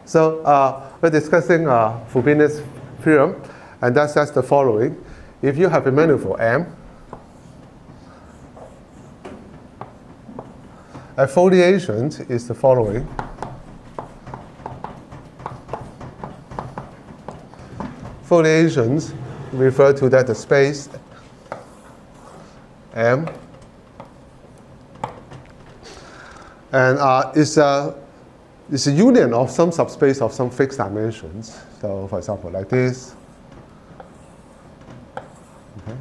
So we're discussing Frobenius theorem, and that says the following. If you have a manifold M, a foliation is the following. Foliations refer to that the space M, and it's a union of some subspace of some fixed dimensions. So, for example, like this. Okay.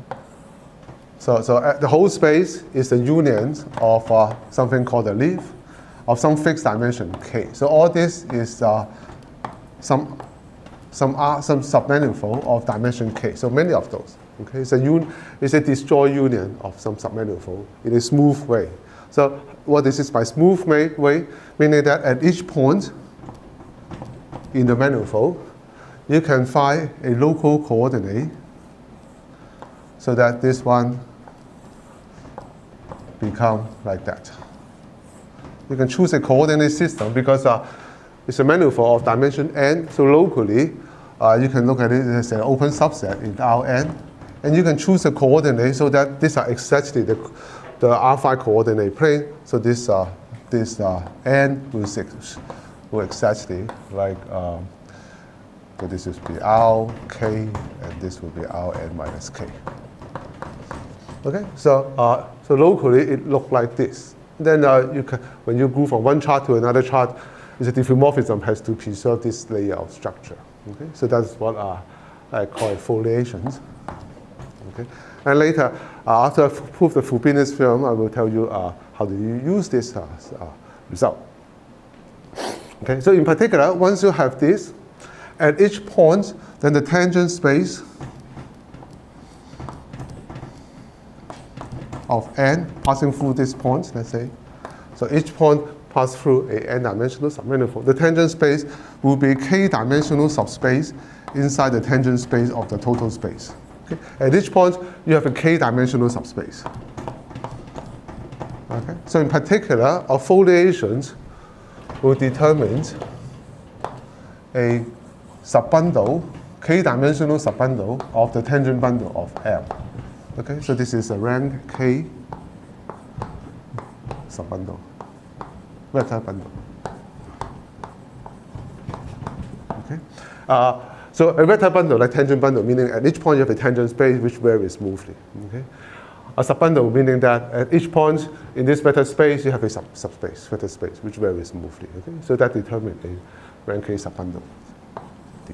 So the whole space is the union of something called a leaf of some fixed dimension K. So all this is some submanifold of dimension K. So many of those. Okay, it's a disjoint union of some submanifold in a smooth way. So what this is by smooth way, meaning that at each point in the manifold, you can find a local coordinate so that this one become like that. You can choose a coordinate system because it's a manifold of dimension n. So locally, you can look at it as an open subset in Rn. And you can choose a coordinate so that these are exactly the R5 coordinate plane. So this n will exactly like, so this will be R, K, and this will be Rn minus K. Okay, so locally it looks like this. Then you can, when you go from one chart to another chart, the diffeomorphism has to preserve this layer of structure. Okay, so that's what I call foliations. Okay, and later, after I prove the Frobenius theorem, I will tell you how do you use this result. Okay, so in particular, once you have this, at each point, then the tangent space of n passing through this point, let's say. So each point passes through a n-dimensional submanifold. The tangent space will be a k-dimensional subspace inside the tangent space of the total space. Okay. At each point, you have a k-dimensional subspace. Okay. So in particular, our foliations will determine a subbundle, k-dimensional subbundle of the tangent bundle of M. Okay, so this is a rank K subbundle, vector bundle. Okay, so a vector bundle, like tangent bundle, meaning at each point you have a tangent space which varies smoothly. Okay, a subbundle meaning that at each point in this vector space you have a subspace, vector space which varies smoothly. Okay, so that determines a rank K subbundle. D.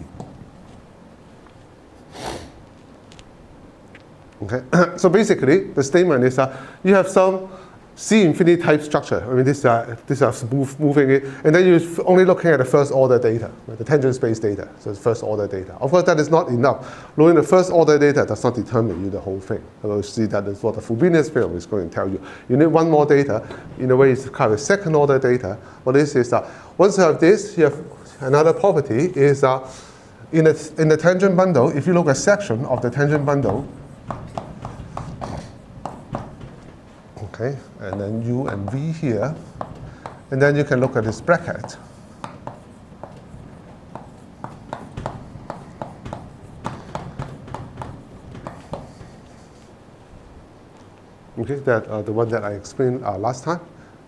Okay, so basically the statement is you have some C infinity type structure. I mean, these are smooth moving it, and then you're only looking at the first order data, right? The tangent space data. So it's first order data. Of course, that is not enough. Knowing the first order data does not determine you the whole thing. We'll see that is what the Frobenius theorem is going to tell you. You need one more data. In a way, it's kind of second order data. What this is once you have this, you have another property is in the tangent bundle. If you look at section of the tangent bundle. Okay, and then U and V here, and then you can look at this bracket. Okay, that the one that I explained last time.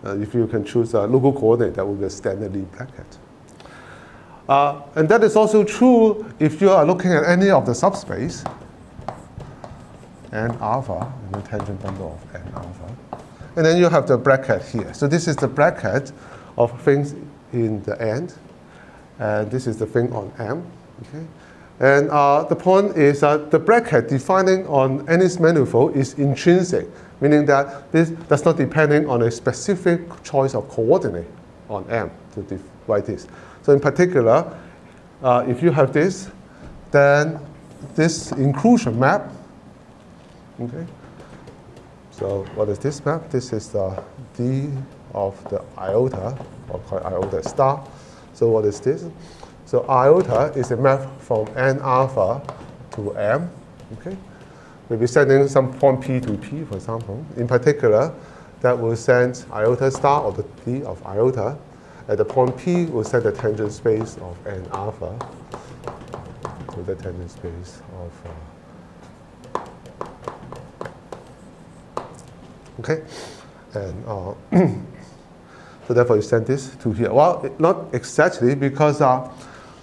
If you can choose a local coordinate, that will be a standard Lie bracket. And that is also true if you are looking at any of the subspace n alpha in the tangent bundle of n alpha. And then you have the bracket here. So this is the bracket of things in the end. And this is the thing on M. Okay? And the point is that the bracket defining on any manifold is intrinsic, meaning that this does not depend on a specific choice of coordinate on M to write this. So in particular, if you have this, then this inclusion map. Okay. So what is this map? This is the D of the iota, or called iota star. So what is this? So iota is a map from n alpha to M. Okay, maybe sending some point P to P, for example. In particular, that will send iota star or the D of iota. At the point P, we'll set the tangent space of n alpha to the tangent space of okay, and so therefore you send this to here. Well, not exactly, because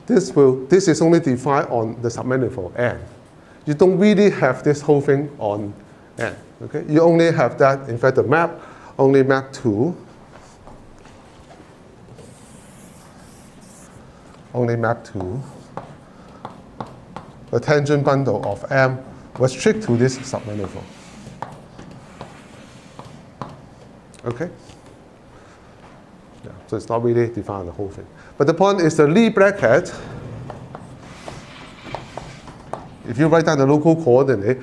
this is only defined on the submanifold n. You don't really have this whole thing on n. Okay, you only have that. In fact, the map only map to the tangent bundle of M restrict to this submanifold. Okay? Yeah, so it's not really defined the whole thing. But the point is the Lie bracket, if you write down the local coordinate,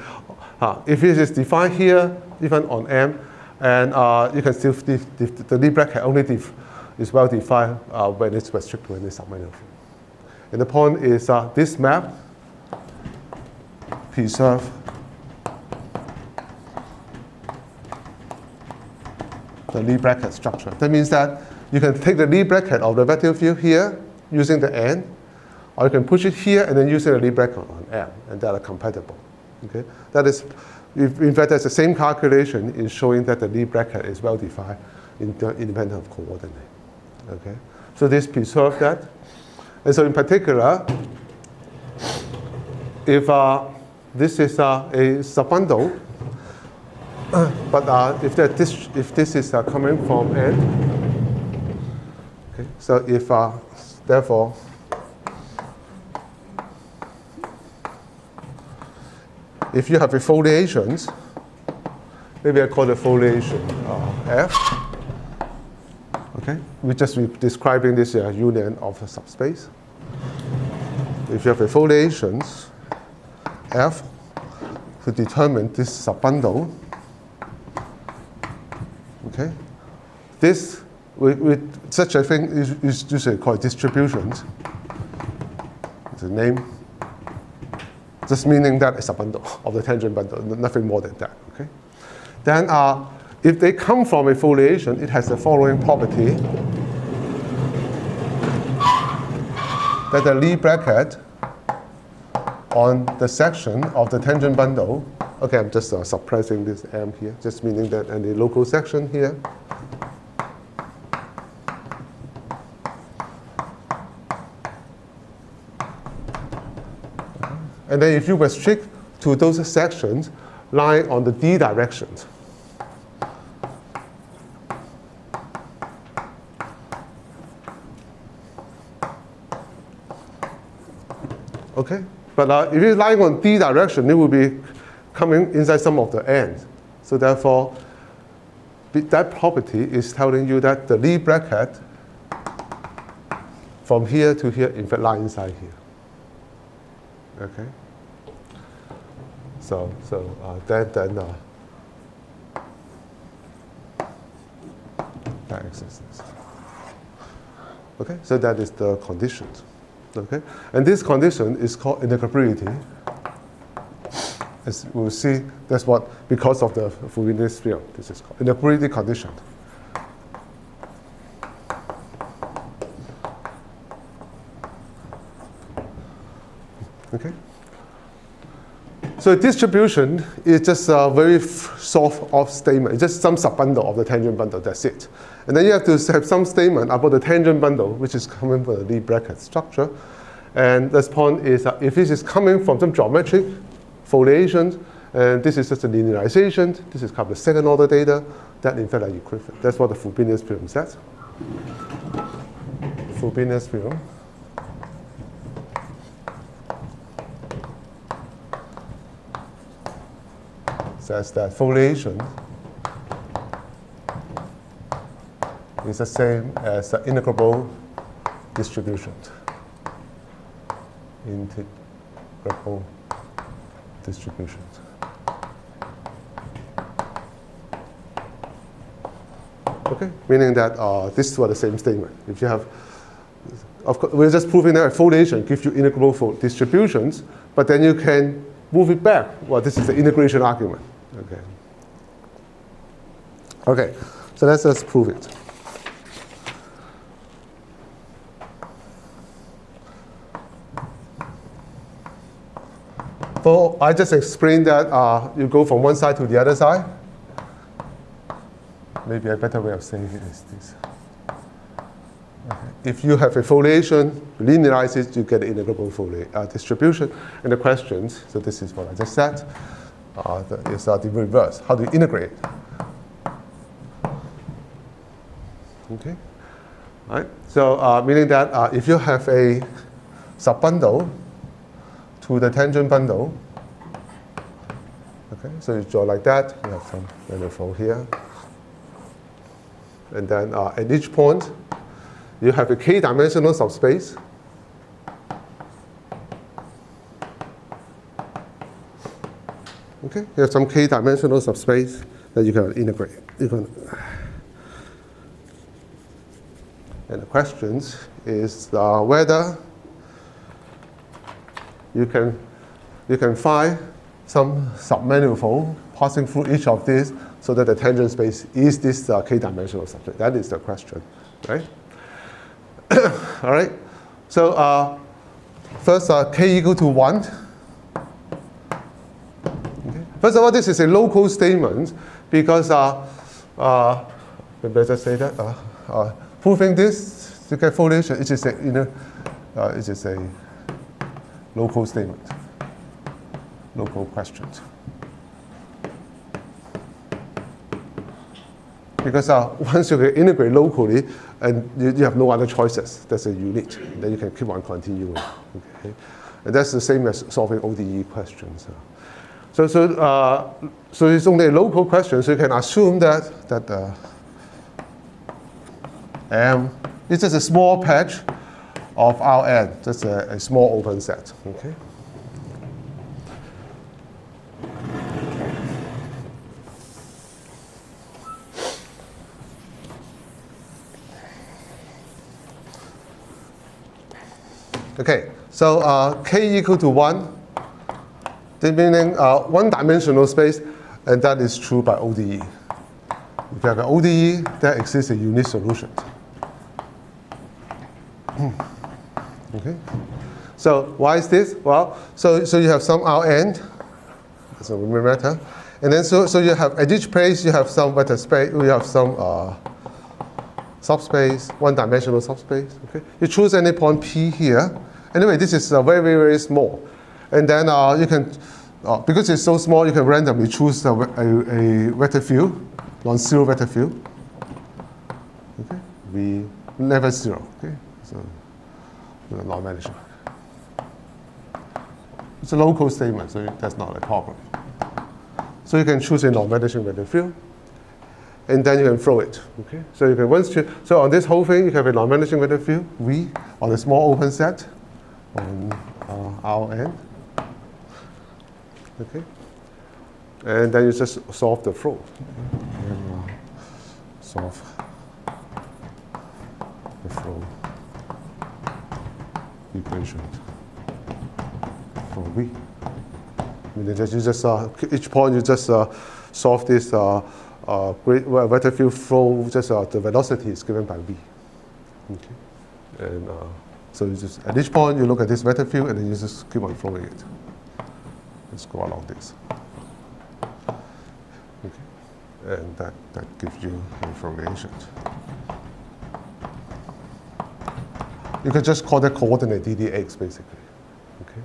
if it is defined here, even on M, and you can still, the Lie bracket only is well defined when it's restricted to any submanifold. And the point is this map preserve the Lie bracket structure. That means that you can take the Lie bracket of the vector field here using the n, or you can push it here and then using the Lie bracket on M, and they are compatible. Okay? That is, in fact, that's the same calculation in showing that the Lie bracket is well defined independent of coordinate. Okay? So this preserves that. And so in particular, if this is a subbundle, but if this is coming from n, okay, so if therefore if you have a foliations, maybe I call the foliation F. Okay, we're just describing this union of a subspace. If you have a foliations F to determine this subbundle, okay, this with such a thing is usually called distributions. It's a name, just meaning that it's a bundle of the tangent bundle, nothing more than that. Okay, then if they come from a foliation, it has the following property: that the Lie bracket on the section of the tangent bundle, okay, I'm just suppressing this M here, just meaning that any local section here, and then if you restrict to those sections lying on the D directions, okay, but if it's lying on D direction, it will be coming inside some of the ends. So therefore, that property is telling you that the Lie bracket from here to here, in fact, lie inside here. Okay. So then that exists. Okay. So that is the conditions. Okay, and this condition is called integrability. As we'll see, that's what, because of the Frobenius theorem, this is called integrability condition. Okay. So distribution is just a very soft off statement. It's just some subbundle of the tangent bundle, that's it. And then you have to have some statement about the tangent bundle, which is coming from the Lie bracket structure. And this point is if this is coming from some geometric foliations, and this is just a linearization, this is kind of the second order data, that in fact are equivalent. That's what the Frobenius theorem says. Frobenius theorem says that foliation is the same as the integrable distribution. Integrable distributions. Okay, meaning that this is what the same statement. If you have, of course, we're just proving that foliation gives you integrable distributions, but then you can move it back. Well, this is the integration argument. Okay. Okay, so let's just prove it. example, I just explained that you go from one side to the other side. Maybe a better way of saying it is this. Okay. If you have a foliation, you linearize it, you get an integrable distribution. And the questions, so this is what I just said, is the reverse. How do you integrate? Okay. All right. So meaning that if you have a subbundle to the tangent bundle, okay, so you draw like that, you have some manifold here. And then at each point, you have a k-dimensional subspace. Okay, you have some k-dimensional subspace that you can integrate. And the questions is whether you can find some submanifold passing through each of these so that the tangent space is this k-dimensional subspace. That is the question, right? All right. So first, k equal to 1. Okay. First of all, this is a local statement because maybe I just say that proving this to get foliation, it is a local statement, local question. Because once you can integrate locally, and you have no other choices, that's a unit. Then you can keep on continuing. Okay? And that's the same as solving ODE questions. So it's only a local question, so you can assume that M is just a small patch of Rn, just a small open set. Okay? Okay, so k equal to 1, meaning one-dimensional space, and that is true by ODE. If you have an ODE, there exists a unique solution. Okay, so why is this? Well, so you have some Rn, so we matter, and then so you have at each place you have some vector space, you have some subspace, one-dimensional subspace. Okay, you choose any point P here. Anyway, this is very, very small. And then you can, because it's so small, you can randomly choose a vector field, non-zero vector field. Okay, we never zero. Okay, so non-vanishing. It's a local statement, so that's not a problem. So you can choose a non-vanishing vector field, and then you can throw it. Okay, so you can so on this whole thing, you have a non-vanishing vector field V on a small open set on Rn. Okay, and then you just solve the flow. Solve the flow equation for V. I mean, you just each point you just solve this vector field flow. Just the velocity is given by V. Okay, and so you just at each point you look at this vector field and then you just keep on flowing it. Just go along this. Okay, and that gives you information. You can just call that coordinate ddx basically. Okay,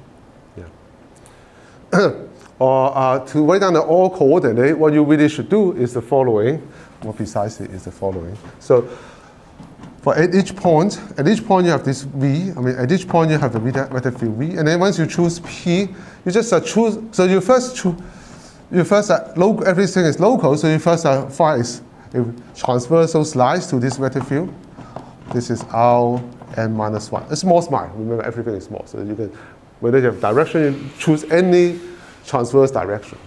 yeah. Or to write down the all coordinate, what you really should do is the following. More precisely, is the following. So for at each point you have this V. I mean, at each point you have the vector field V, and then once you choose P, you just choose. So you first choose. Everything is local. So you first find a transversal slice to this vector field. This is R n minus 1. A small smile. Remember, everything is small. So you can, whether you have direction, you choose any transverse direction.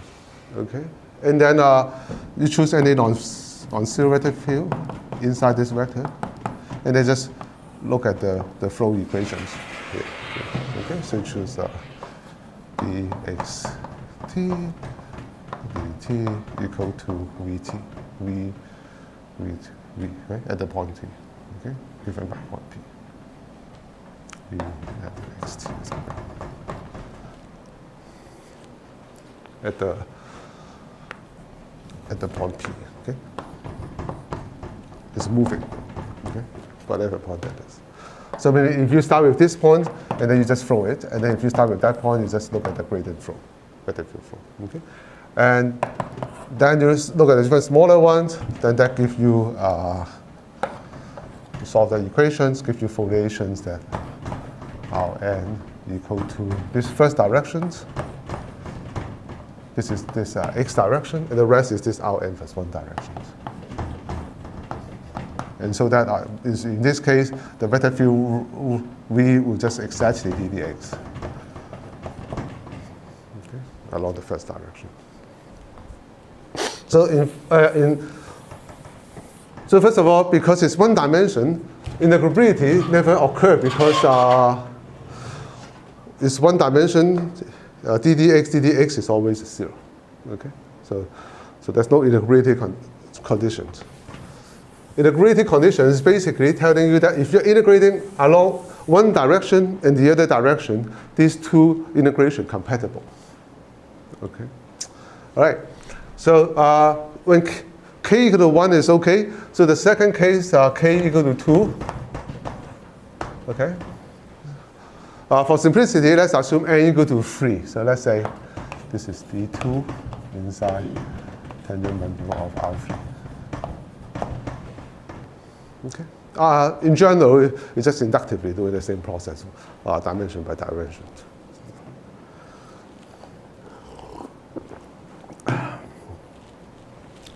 Okay, and then you choose any non-zero vector field inside this vector. And then just look at the flow equations here. Okay, so choose dxt dt equal to vt, v, right, at the point t, okay, given by point p. V at xt is equal. at the point P. Okay, it's moving. Okay, whatever point that is. So meaning if you start with this point and then you just throw it, and then if you start with that point, you just look at the gradient flow, vector field flow. Okay, and then you look at the even smaller ones. Then that gives you solve the equations, give you foliations that Rn equal to this first directions. This is this x direction, and the rest is this Rn plus 1 directions. And so that is, in this case, the vector field V will just exactly ddx. Okay, along the first direction. So so first of all, because it's one dimension, integrability never occurs because it's one dimension. ddx is always 0. Okay, so there's no integrability conditions. Integrability condition is basically telling you that if you're integrating along one direction and the other direction, these two integration compatible. Okay, all right. So when k equal to 1 is okay. So the second case, k equal to 2. Okay. For simplicity, let's assume n equal to 3. So let's say this is d2 inside tangent bundle of R3. Okay. In general, it's just inductively doing the same process, dimension by dimension.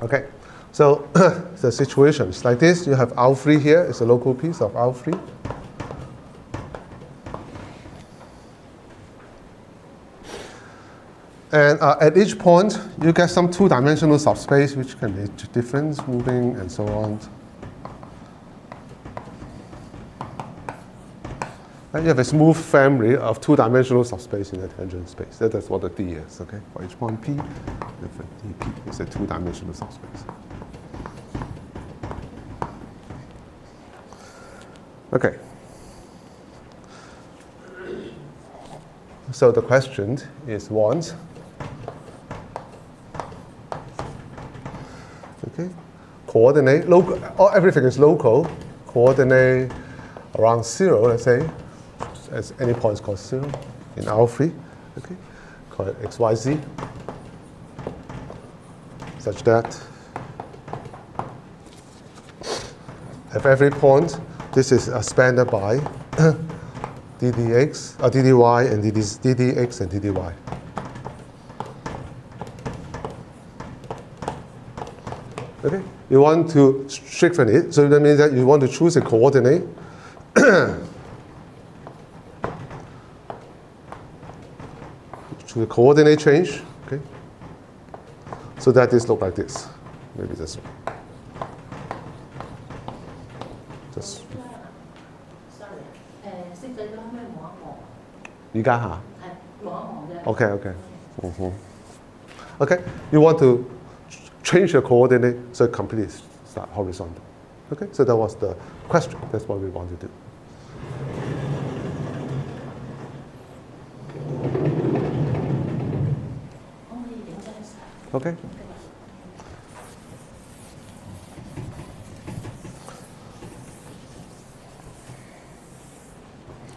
Okay. So the situation is like this. You have R3 here. It's a local piece of R3. And at each point, you get some two-dimensional subspace, which can be different, moving, and so on. And you have a smooth family of two-dimensional subspace in the tangent space. That's what the D is, okay? For each point P, for dP is a two-dimensional subspace. Okay. So the question is once. Okay. Coordinate, local, everything is local. Coordinate around 0, let's say. As any point is called 0 in R3, okay, call it XYZ, such that at every point, this is spanned by ddx, ddy, and ddx and ddy. Okay, you want to strengthen it, so that means that you want to choose a coordinate. To the coordinate change, okay? So that this look like this. Maybe this one. Just. Sorry. 識仔都可唔可以望一望？而家下。係望一望啫。Okay, okay. Okay, you want to change the coordinate so it completely start horizontal. Okay, so that was the question. That's what we want to do. Okay.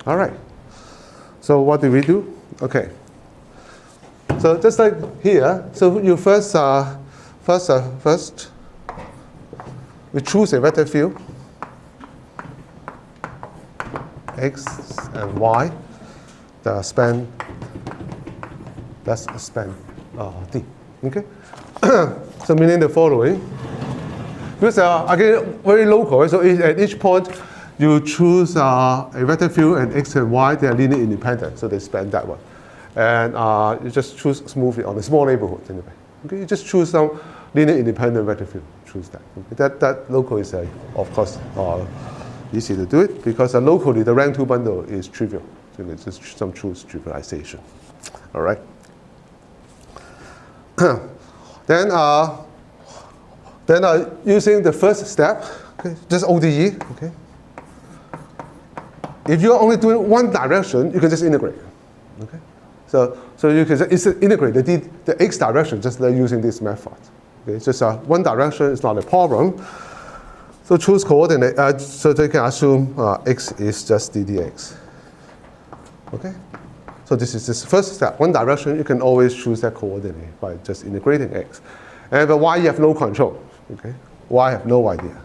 All right. So what do we do? Okay. So just like here, so you first we choose a vector field x and y. The span. That's a span d. Okay, so meaning the following. Because again, very local. So at each point, you choose a vector field and x and y. They are linear independent, so they span that one. And you just choose smoothly on a small neighborhood anyway. Okay, you just choose some linear independent vector field. Choose that. Okay? That local is of course easy to do it because locally the rank 2 bundle is trivial. So it's just some choose trivialization. All right. Then using the first step, okay, just ODE. Okay. If you're only doing one direction, you can just integrate. Okay. So you can just integrate the x direction just like using this method. Okay, it's just one direction is not a problem. So choose coordinate, so they can assume x is just ddx. Okay, so this is this first step. One direction, you can always choose that coordinate by just integrating x. And but y you have no control. Okay, y have no idea.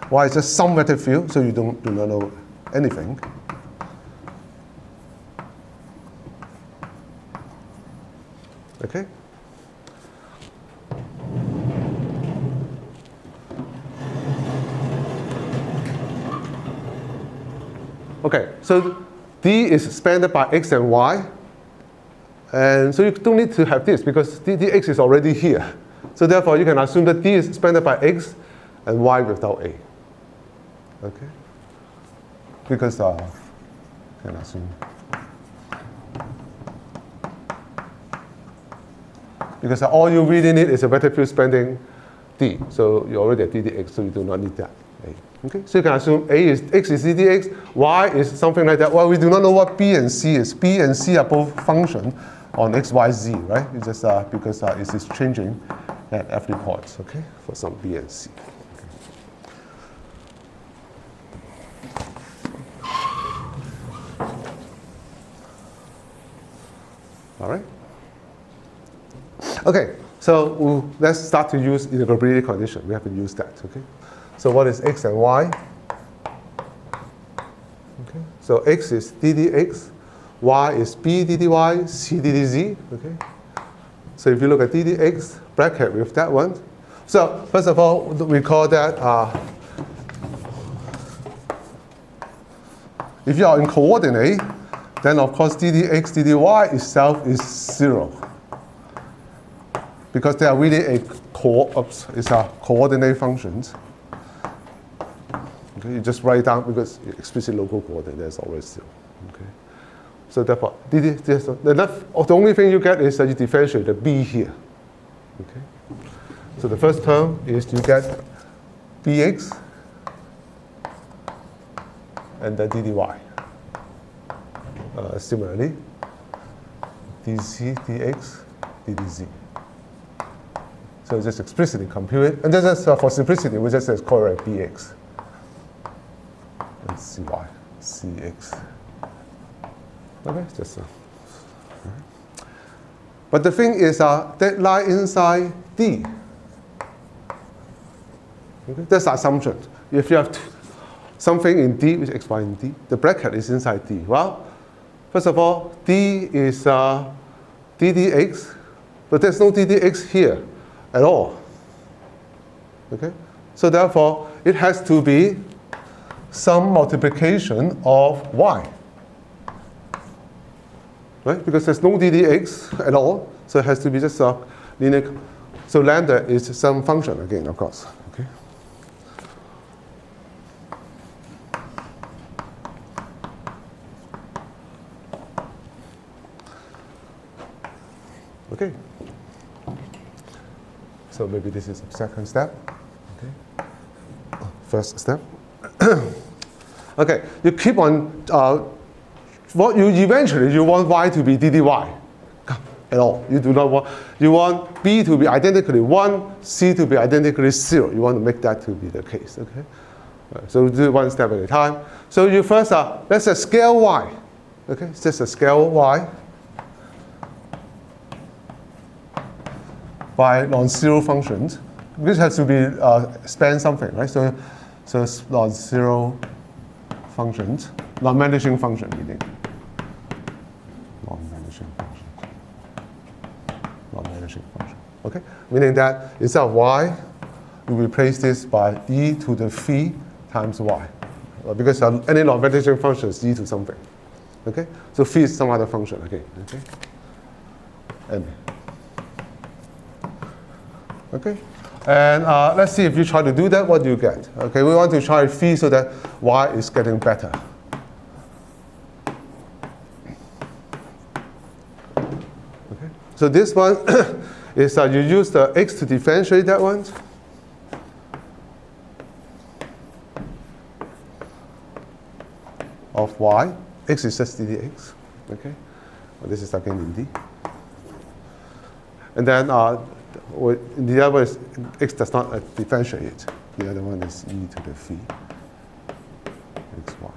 Y is just some vector field, so you do not know anything. Okay. Okay, so D is expanded by x and y. And so you don't need to have this because dx is already here. So therefore, you can assume that D is expanded by x and y without a. Okay? Because you can assume. Because all you really need is a vector field spanning D. So you already have ddx, so you do not need that. Okay, so you can assume x is ddx, y is something like that. Well, we do not know what b and c is. B and c are both function on x, y, z, right? It's just because it is changing at every point, okay, for some b and c. Okay. All right. Okay, so let's start to use integrability condition. We have to use that, okay? So what is x and y? Okay, so x is ddx, y is b ddy, c ddz, okay? So if you look at ddx, bracket with that one. So first of all, we call that, if you are in coordinate, then of course ddx, ddy itself is 0. Because they are really it's a coordinate functions. Okay, you just write down because explicit local coordinate is always 0. Okay, so therefore, the only thing you get is that you differentiate the b here. Okay, so the first term is you get bx and then ddy. Similarly, dc, dx, ddz. So just explicitly compute it. And just for simplicity, we just call it bx. And cy, cx. Okay, just so. But the thing is, that lie inside D. Okay, that's the assumption. If you have something in D, which is x, y, and D, the bracket is inside D. Well, first of all, D is ddx, but there's no ddx here at all. Okay? So therefore, it has to be some multiplication of y. Right? Because there's no ddx at all, so it has to be just a linear. So lambda is some function again, of course. Okay? Okay. So maybe this is the second step. Okay. First step. Okay, you keep on, what you eventually you want y to be ddy at all. You do not want, you want b to be identically 1, c to be identically 0. You want to make that to be the case, okay? So do one step at a time. So you first, let's say scale y. Okay, it's just a scale y by non-zero functions. This has to be span something, right? So it's non-zero functions, non-vanishing function, meaning non-vanishing function, non-vanishing function. Okay, meaning that instead of y, you replace this by e to the phi times y, because any non-vanishing function is e to something. Okay, so phi is some other function again. Okay, and okay. And let's see if you try to do that, what do you get? Okay, we want to try phi so that y is getting better. Okay, so this one is you use the x to differentiate that one. of y. X is just ddx. Okay, well, this is again in D. And then the other one is x does not differentiate. The other one is e to the phi xy.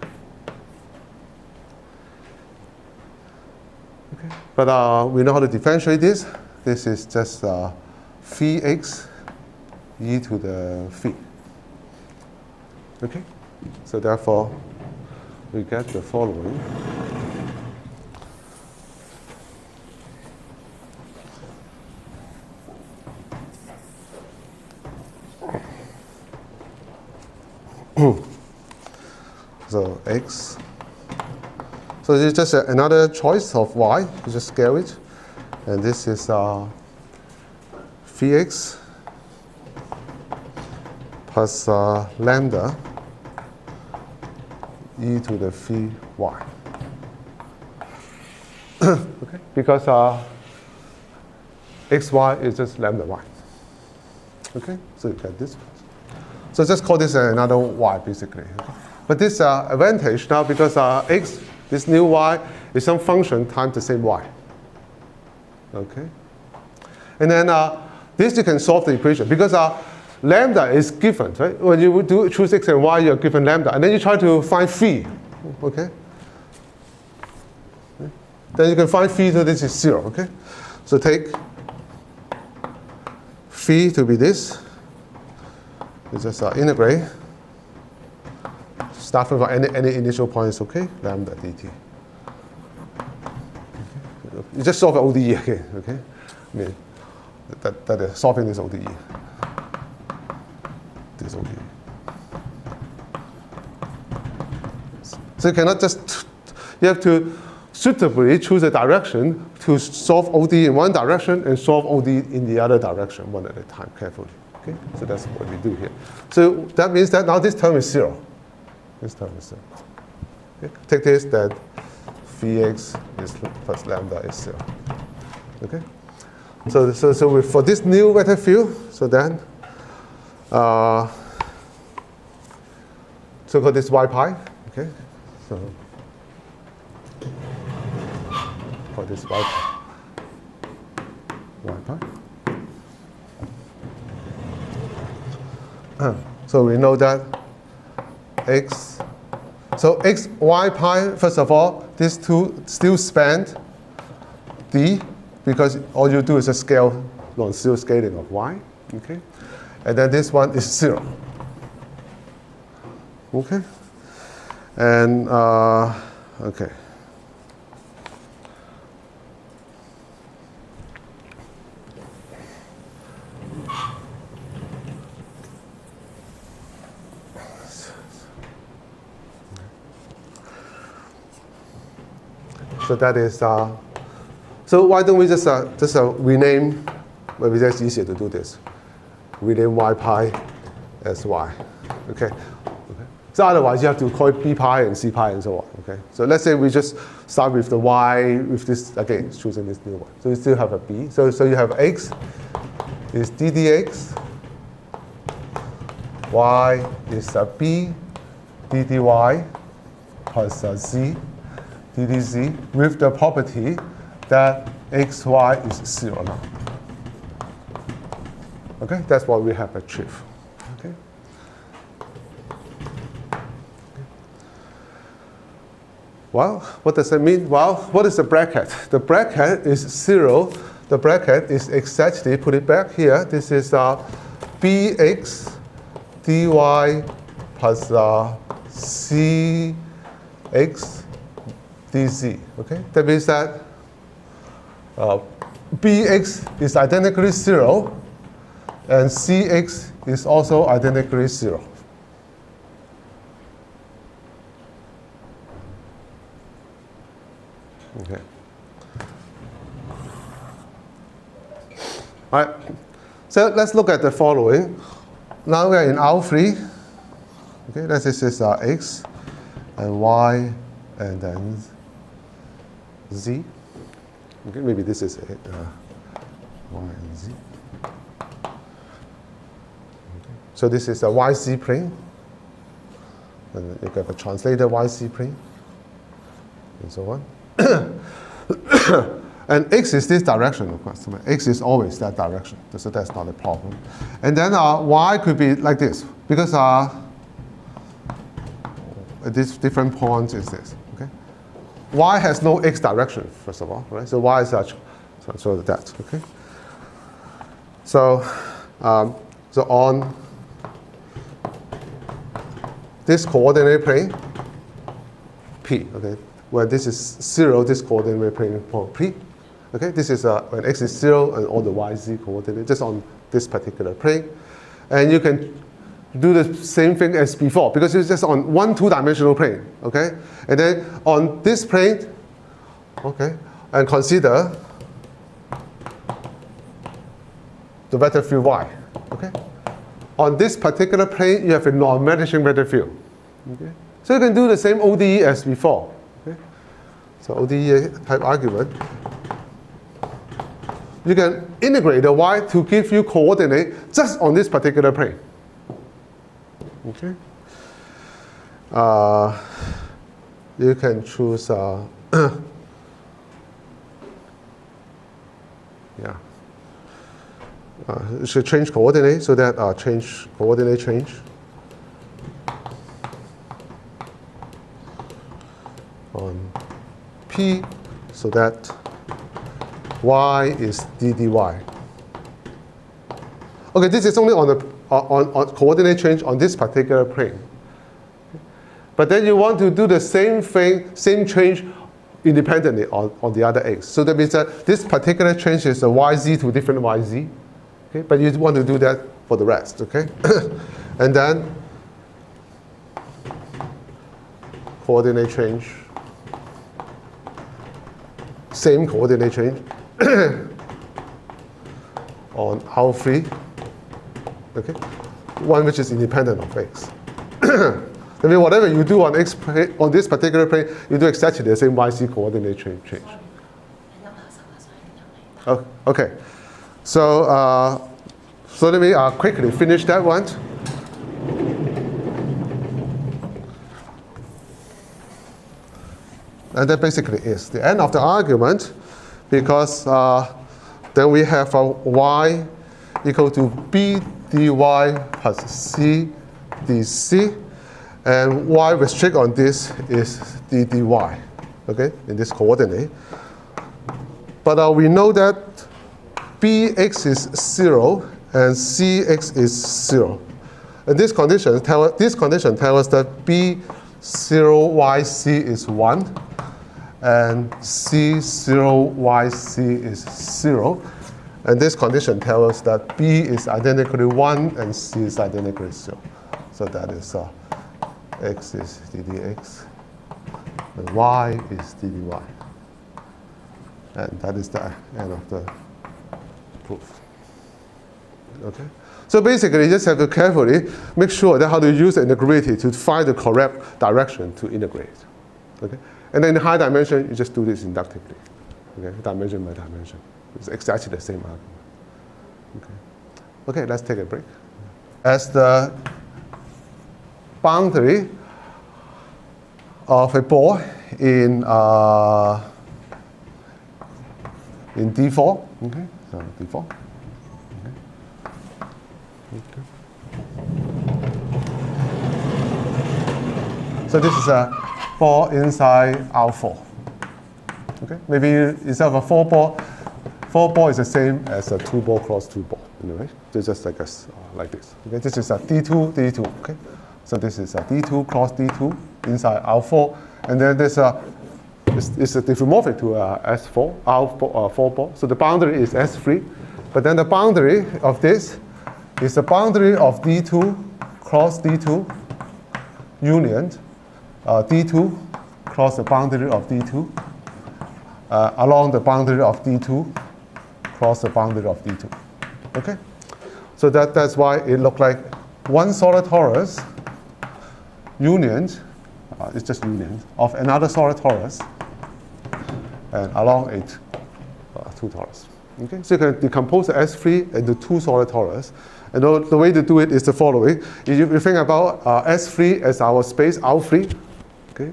Okay, but we know how to differentiate this. This is just phi x e to the phi. Okay, so therefore we get the following. So x. So this is just another choice of y. You just scale it, and this is phi x plus lambda e to the phi y. Okay, because xy is just lambda y. Okay, so you get this. So just call this another y basically. Okay? But this advantage now because x, this new y, is some function times the same y. Okay, and then this you can solve the equation because lambda is given, right? When you choose x and y, you're given lambda, and then you try to find phi. Okay, then you can find phi, so this is 0. Okay, so take phi to be this. You just integrate. Start from any initial points, okay? Lambda dt. Okay. You just solve ODE again, okay? I mean, that is solving this ODE. This ODE. So you cannot just, you have to suitably choose a direction to solve ODE in one direction and solve ODE in the other direction one at a time, carefully. Okay? So that's what we do here. So that means that now this term is 0. This term is 0. Okay? Take this, that phi x is plus lambda is 0. Okay? So for this new vector field, so then, so call this y pi. Okay? So for this y pi. So we know that x, so x, y pi, first of all, these two still span d, because all you do is a scale, non-zero scaling of y, okay? And then this one is 0, okay? And, okay. So that is, so why don't we just rename, maybe that's easier to do this. Rename y pi as y, okay? So otherwise you have to call it b pi and c pi and so on, okay? So let's say we just start with the y, with this, again, choosing this new one. So you still have a b. So you have x is d dx, y is a b d dy plus z ddz with the property that xy is 0 now. Okay, that's what we have achieved. Okay. Well, what does that mean? Well, what is the bracket? The bracket is 0. The bracket is exactly, put it back here, this is bx dy plus cx dz. Okay, that means that bx is identically 0, and cx is also identically 0. Okay. All right. So let's look at the following. Now we are in R3. Okay, this is x and y and then z. Okay, maybe this is y and z. Okay. So this is a yz plane. And you have a translated yz plane. and so on. And x is this direction, of course. X is always that direction, so that's not a problem. And then y could be like this, because at this different points is this. Okay, y has no x direction, first of all, right? So y is such, so that. Okay. So so on this coordinate plane, P. Okay, where this is 0, this coordinate plane point P. Okay, this is when x is 0 and all the yz coordinates just on this particular plane. And you can do the same thing as before because it's just on one two-dimensional plane. Okay, and then on this plane, okay, and consider the vector field y. Okay, on this particular plane, you have a non-vanishing vector field. Okay, so you can do the same ODE as before. Okay, so ODE type argument. You can integrate the y to give you coordinate just on this particular plane. Okay. You can choose. Yeah. You should change coordinate so that change coordinate change. On P, so that y is d dy. Okay, this is only on the on coordinate change on this particular plane. But then you want to do the same thing, same change independently on the other x. So that means that this particular change is a yz to different yz. Okay, but you want to do that for the rest. Okay, and then coordinate change, same coordinate change. On R3, okay, one which is independent of x. I mean, whatever you do on x on this particular plane, you do exactly the same yz coordinate change. Okay, so so let me quickly finish that one. And that basically is the end of the argument, because then we have a y equal to b dy plus c dc, and y restrict on this is d dy, okay, in this coordinate. But we know that bx is 0 and cx is 0. And this condition tells us that b0yc is 1. And C0YC is 0. And this condition tells us that B is identically 1 and C is identically 0. So that is X is ddx and Y is ddy. And that is the end of the proof. Okay? So basically, you just have to carefully make sure that how to use the integrity to find the correct direction to integrate. Okay? And then in high dimension, you just do this inductively. Okay, dimension by dimension. It's exactly the same argument. Okay, okay, let's take a break. As the boundary of a ball in D4, okay, so D4. Okay. So this is a ball inside R4. Okay, maybe instead of a 4-ball, 4-ball is the same as a 2-ball cross 2-ball. Anyway, so it's just like this. Okay, this is a D2, D2. Okay, so this is a D2 cross D2 inside R4, and then there's a it's a diffeomorphic to S4, R4-ball. So the boundary is S3, but then the boundary of this is the boundary of D2 cross D2 union. D2 cross the boundary of D2 along the boundary of D2 cross the boundary of D2. Okay? So that's why it looked like one solid torus union, it's just union, of another solid torus and along it two torus. Okay? So you can decompose the S3 into two solid torus. And the way to do it is the following. You think about S3 as our space R3, okay,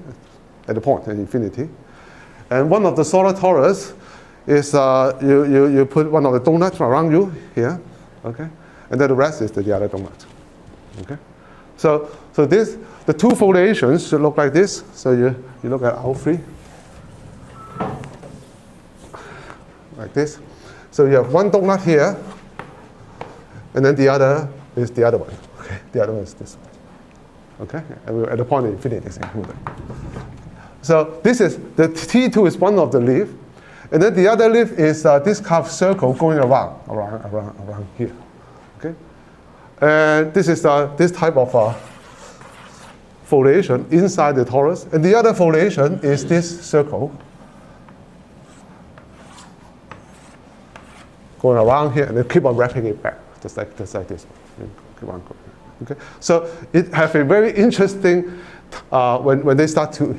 at the point at infinity. And one of the solid torus is you put one of the donuts around you here, okay? And then the rest is the other donut, okay? So the two foliations should look like this. So you look at R3, like this. So you have one donut here, and then the other is the other one. Okay, the other one is this one. Okay, and we're at the point of infinity is included. So this is the T2 is one of the leaf, and then the other leaf is this curved circle going around here. Okay, and this is this type of foliation inside the torus, and the other foliation is this circle going around here, and then keep on wrapping it back, just like this one. Keep on going. Okay, so it has a very interesting when they start to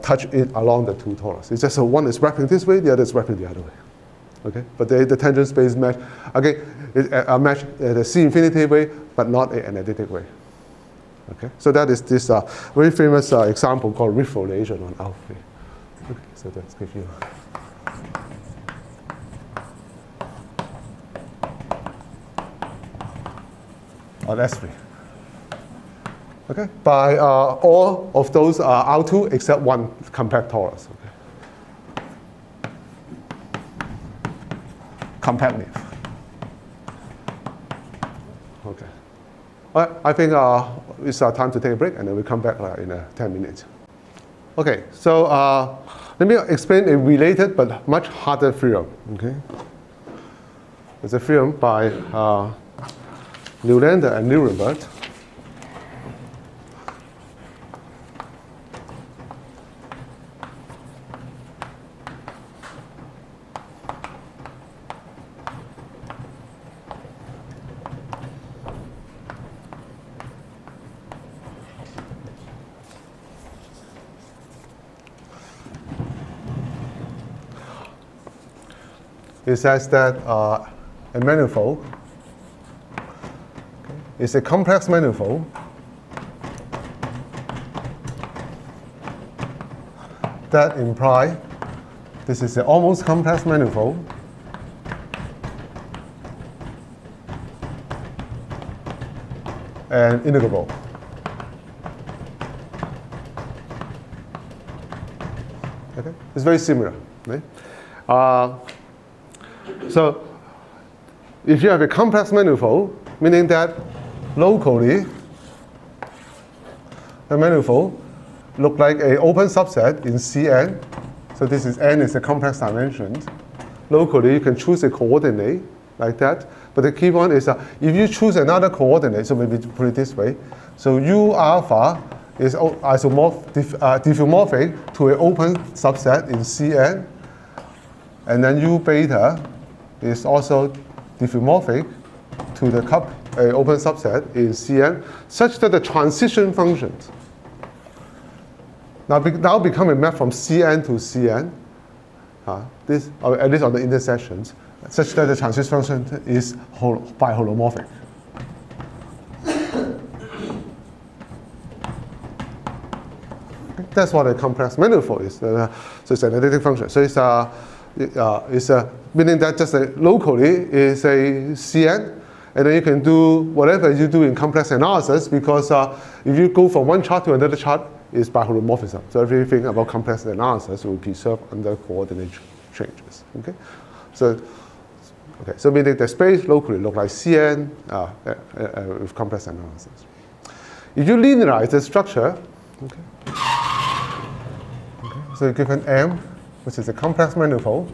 touch it along the two torus. It's just one is wrapping this way, the other is wrapping the other way. Okay, but the tangent space match again. It match the C infinity way, but not an analytic way. Okay, so that is this very famous example called refoliation on alpha. Okay, so that's give you. On S3. Okay, by all of those are R2 except one compact torus. Okay. Compact leaf. Okay. All right, I think it's time to take a break, and then we'll come back in 10 minutes. Okay, so let me explain a related but much harder theorem. Okay, it's a theorem by LEUNG and Nuremberg. It says that a manifold is a complex manifold that imply this is an almost complex manifold and integrable. Okay, it's very similar. Right? So if you have a complex manifold, meaning that locally the manifold look like an open subset in Cn. So this is n is a complex dimension. Locally you can choose a coordinate like that. But the key one is if you choose another coordinate, so maybe put it this way. So U alpha is diffeomorphic to an open subset in Cn. And then U beta is also diffeomorphic to the open subset in Cn, such that the transition functions now become a map from Cn to Cn, this, or at least on the intersections, such that the transition function is biholomorphic. That's what a complex manifold is. So it's an analytic function. So it's meaning that just locally is a Cn, and then you can do whatever you do in complex analysis, because if you go from one chart to another chart, it's biholomorphism. So everything about complex analysis will be served under coordinate changes. Okay, so meaning the space locally look like Cn with complex analysis. If you linearize the structure, so given M, which is a complex manifold,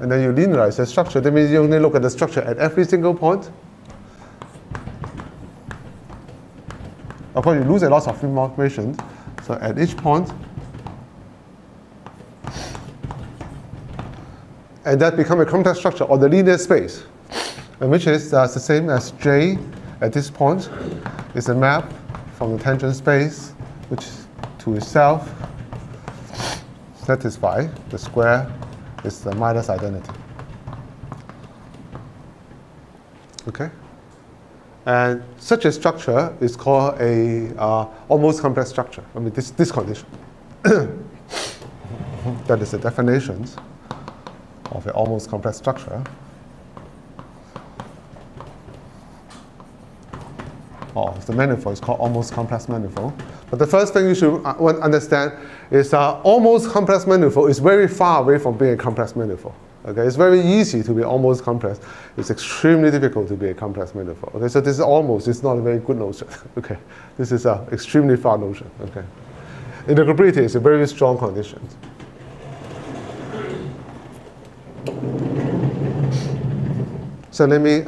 and then you linearize the structure, that means you only look at the structure at every single point. Of course, you lose a lot of information. So at each point, and that becomes a complex structure or the linear space, and which is the same as J at this point is a map from the tangent space, which to itself satisfy the square is the minus identity. Okay? And such a structure is called a almost complex structure. I mean, this condition. That is the definitions of an almost complex structure. The manifold is called almost complex manifold. But the first thing you should understand is almost complex manifold is very far away from being a complex manifold. Okay, it's very easy to be almost complex. It's extremely difficult to be a complex manifold. Okay, so this is almost, it's not a very good notion. Okay, this is an extremely far notion. Okay, integrability is a very strong condition. So let me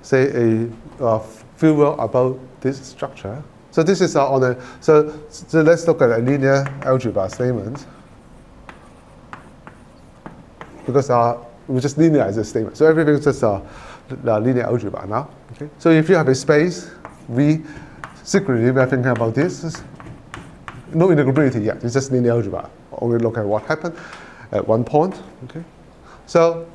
say a few words about this structure. So this is on a, so let's look at a linear algebra statement. Because we just linearize the statement. So everything is just linear algebra now. Okay? So if you have a space, secretly we are thinking about this. No integrability yet, it's just linear algebra. Only look at what happened at one point. Okay? So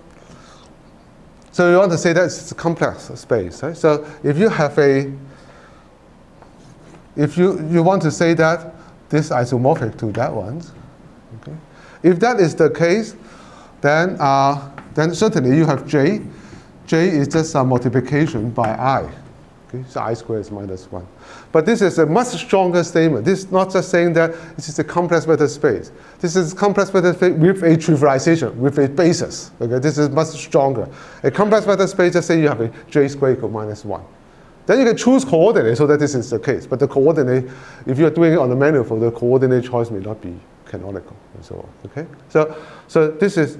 you want to say that it's a complex space, right? So if you have if you want to say that this is isomorphic to that one, okay? If that is the case, then certainly you have J. J is just a multiplication by I. Okay? So I squared is -1. But this is a much stronger statement. This is not just saying that this is a complex vector space. This is a complex vector space with a trivialization, with a basis. Okay? This is much stronger. A complex vector space, just say you have a J squared equal -1. Then you can choose coordinate so that this is the case. But the coordinate, if you're doing it on the manifold, the coordinate choice may not be canonical and so on. Okay? So this is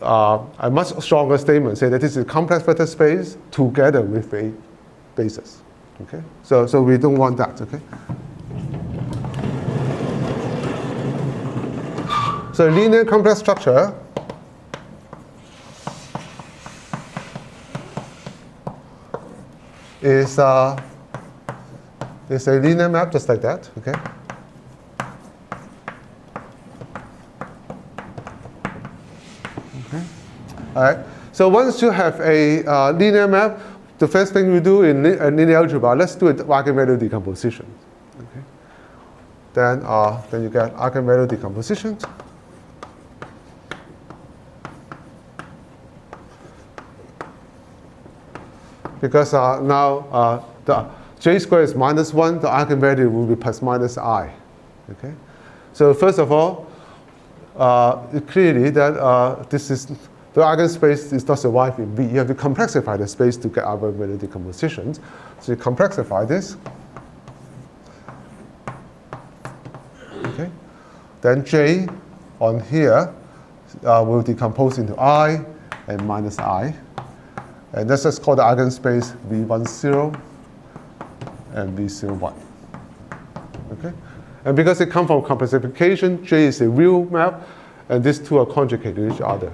a much stronger statement, say that this is a complex vector space together with a basis. Okay? So we don't want that. Okay? So linear complex structure is a linear map just like that. Okay? All right. So once you have a linear map, the first thing we do in linear algebra, let's do an eigenvalue decomposition. Okay. Then you get eigenvalue decomposition. Because now the J squared is -1, the eigenvalue will be plus minus I. Okay. So first of all, clearly that this is the eigenspace is not survive in V. You have to complexify the space to get eigenvalue decompositions. So you complexify this. Okay. Then J on here will decompose into I and minus I. And that's just called the eigenspace V10 and V01. Okay? And because it comes from complexification, J is a real map, and these two are conjugate to each other.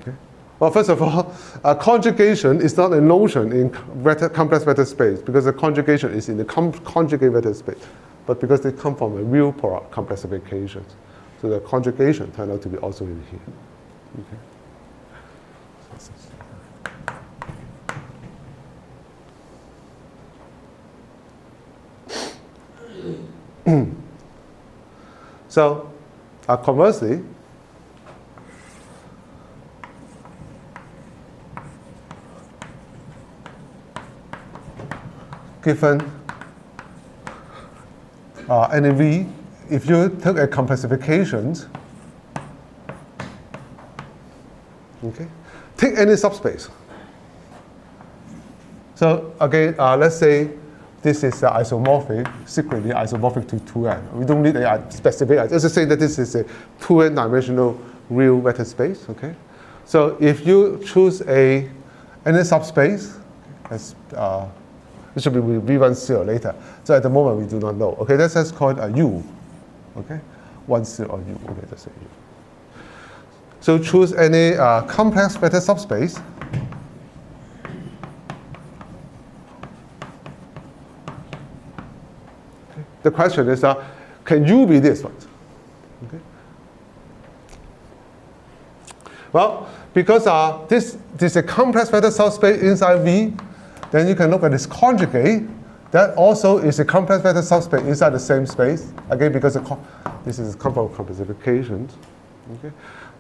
Okay. Well, first of all, conjugation is not a notion in complex vector space because the conjugation is in the conjugate vector space, but because they come from a real complexification. So the conjugation turned out to be also in here. Okay. So conversely, given any V, if you took a complexification, okay, take any subspace. So again, let's say this is isomorphic, secretly isomorphic to 2n. We don't need a specific. Let's just say that this is a 2n dimensional real vector space. Okay, so if you choose any subspace, as it should be V10 later. So at the moment we do not know. Okay, that's just called a U. Okay, 10 or U. Okay, that's a U. So choose any complex vector subspace. Okay. The question is, can U be this one? Okay. Well, because this is a complex vector subspace inside V, then you can look at this conjugate. That also is a complex vector subspace inside the same space. Again, because this is come from complexification. Okay?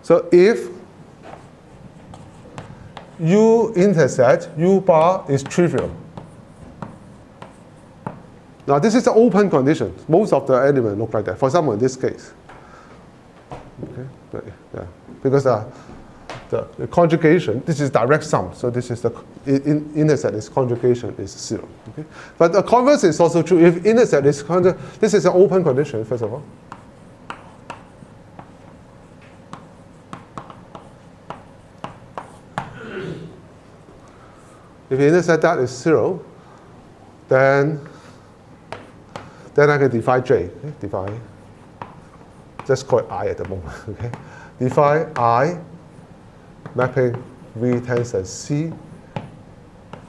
So if U intersect U bar is trivial. Now this is an open condition. Most of the elements look like that. For example, in this case. Okay? Yeah. Because the conjugation, this is direct sum. So this is the intersect is conjugation is 0. Okay? But the converse is also true. If intersect is this is an open condition, first of all. If the intersect that is 0, then I can define J. Okay? Define. Just call it I at the moment. Okay? Define I mapping V tensor C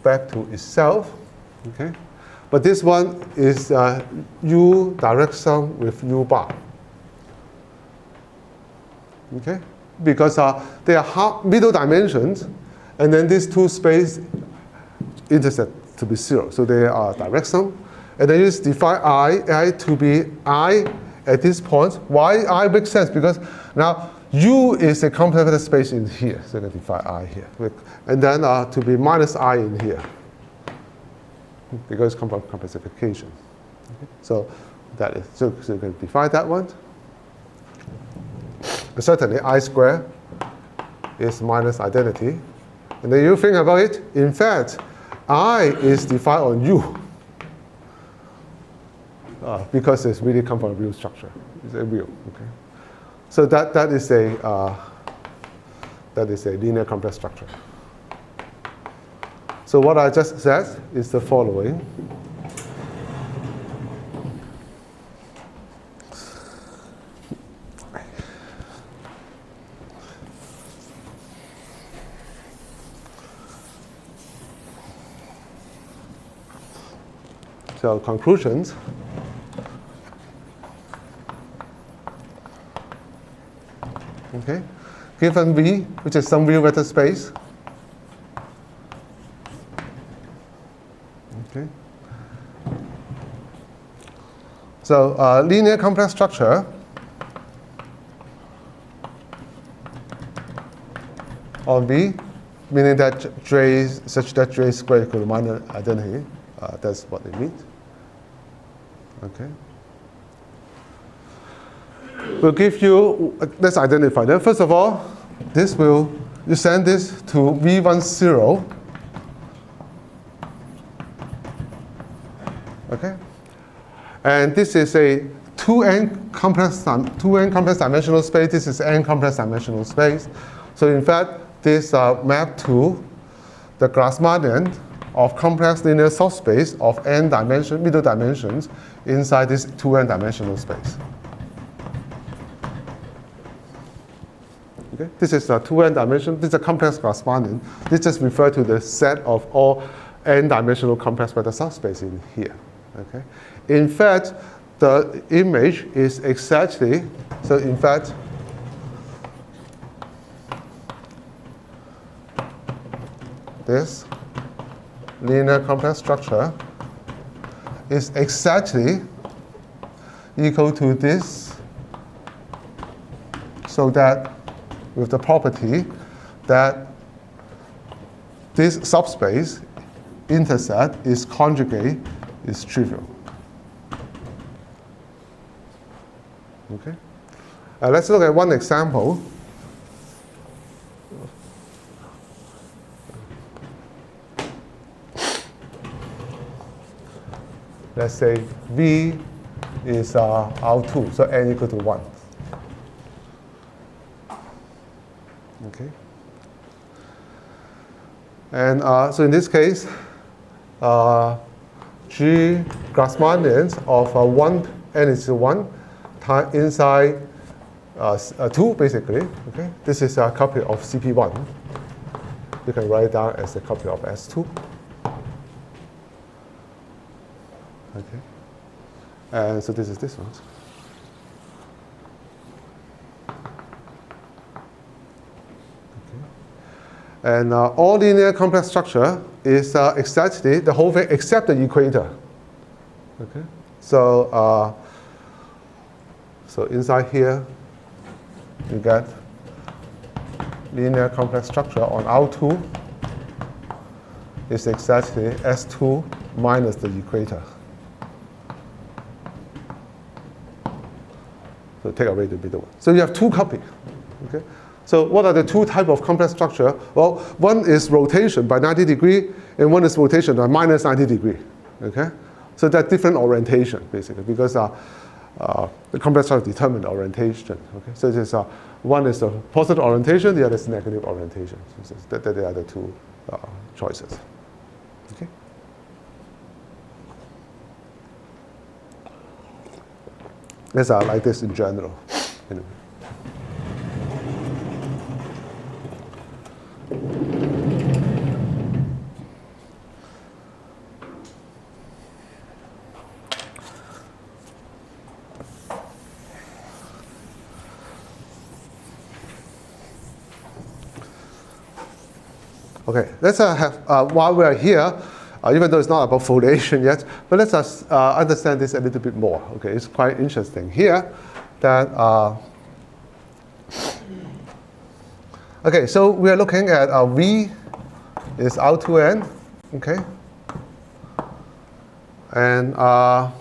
back to itself. Okay? But this one is U direct sum with U bar. Okay? Because they are middle dimensions, and then these two spaces intersect to be 0. So they are direct sum. And then you just define I to be I at this point. Why I makes sense? Because now U is a complex vector space in here. So you can define I here. And then to be minus I in here. Because it comes from complexification. Okay? So that is, so you can define that one. But certainly I squared is minus identity. And then you think about it, in fact, I is defined on U. Because it's really come from a real structure. It's a real, okay? So that is a linear complex structure. So what I just said is the following. So conclusions. Okay, given V, which is some real vector space. Okay. So linear complex structure on V, meaning that J such that J squared equal to minus identity. That's what it means. Okay. We'll give you, let's identify them. First of all, you send this to V10. Okay? And this is a 2n complex dimensional space. This is n complex dimensional space. So in fact, this map to the Grassmannian of complex linear subspace of n middle dimensions inside this 2n dimensional space. Okay? This is a 2n dimension. This is a complex Grassmannian. This just refers to the set of all n-dimensional complex vector subspace in here. Okay? In fact, the image is exactly, so in fact, this linear complex structure is exactly equal to this, so that with the property that this subspace intersect is conjugate is trivial. Okay? Let's look at one example. Let's say V is R2, so n equal to 1. Okay. And so in this case, G Grassmannians of 1, n is 1, inside 2, basically. Okay. This is a copy of CP1. You can write it down as a copy of S2. Okay. And so this is this one. And all linear complex structure is exactly the whole thing except the equator. Okay, so so inside here, you get linear complex structure on R2 is exactly S2 minus the equator. So take away the middle one. So you have two copies. Okay? So what are the two types of complex structure? Well, one is rotation by 90 degrees, and one is rotation by minus 90 degrees. Okay? So that's different orientation, basically, because the complex structure determine the orientation. Okay? So this, one is a positive orientation, the other is negative orientation. So that they are the two choices. Okay? These are like this in general. Anyway. Okay, let's have, while we are here, even though it's not about foliation yet, but let's understand this a little bit more. Okay, it's quite interesting here that, okay, so we are looking at V is R2N, okay? And all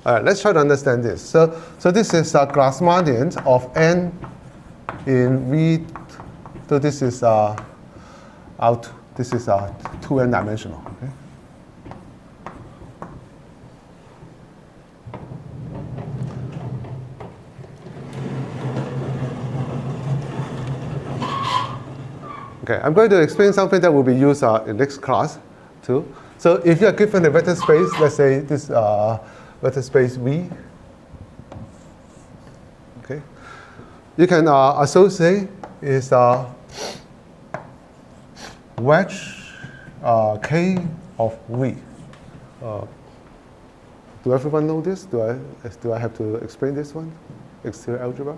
right, let's try to understand this. So this is a Grassmannian of N in V. So this is out. This is 2n dimensional. Okay. Okay, I'm going to explain something that will be used in next class too. So if you are given a vector space, let's say this vector space V. Okay, you can associate is wedge K of V. Do everyone know this? Do I have to explain this one? Exterior algebra.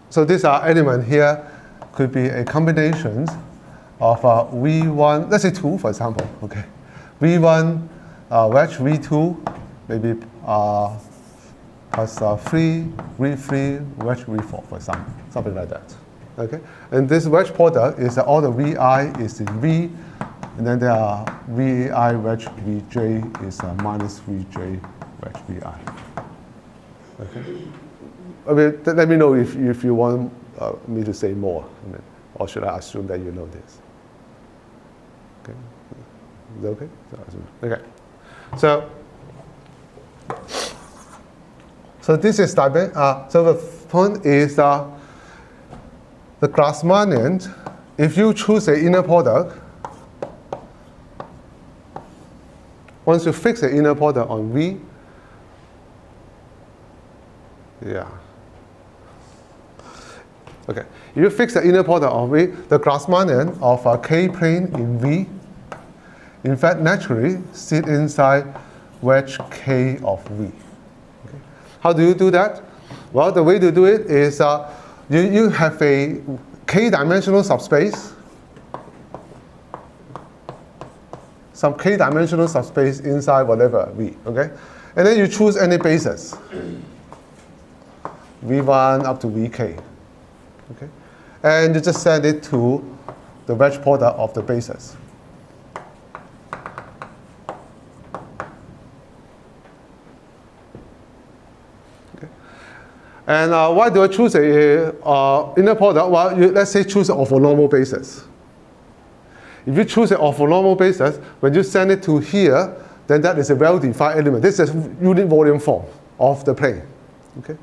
So this element here could be a combination of V1, let's say 2 for example. Okay, V1 wedge V2 maybe plus 3 V3 wedge V4 for example, something like that. Okay, and this wedge product is all the Vi is in V, and then there are Vi wedge Vj is minus Vj wedge Vi. Okay, I mean, let me know if you want me to say more, I mean, or should I assume that you know this? Okay, is that okay? Okay, so this is so the point is the Grassmannian, if you choose an inner product, once you fix the inner product on V, yeah. Okay, if you fix the inner product on V, the Grassmannian of a K plane in V, in fact, naturally sit inside wedge K of V. Okay. How do you do that? Well, the way to do it is you have a k-dimensional subspace, some k-dimensional subspace inside whatever V, okay? And then you choose any basis, V1 up to Vk, okay? And you just send it to the wedge product of the basis. And why do I choose a inner product? Well, let's say choose an orthonormal basis. If you choose an orthonormal basis, when you send it to here, then that is a well-defined element. This is unit volume form of the plane. Okay,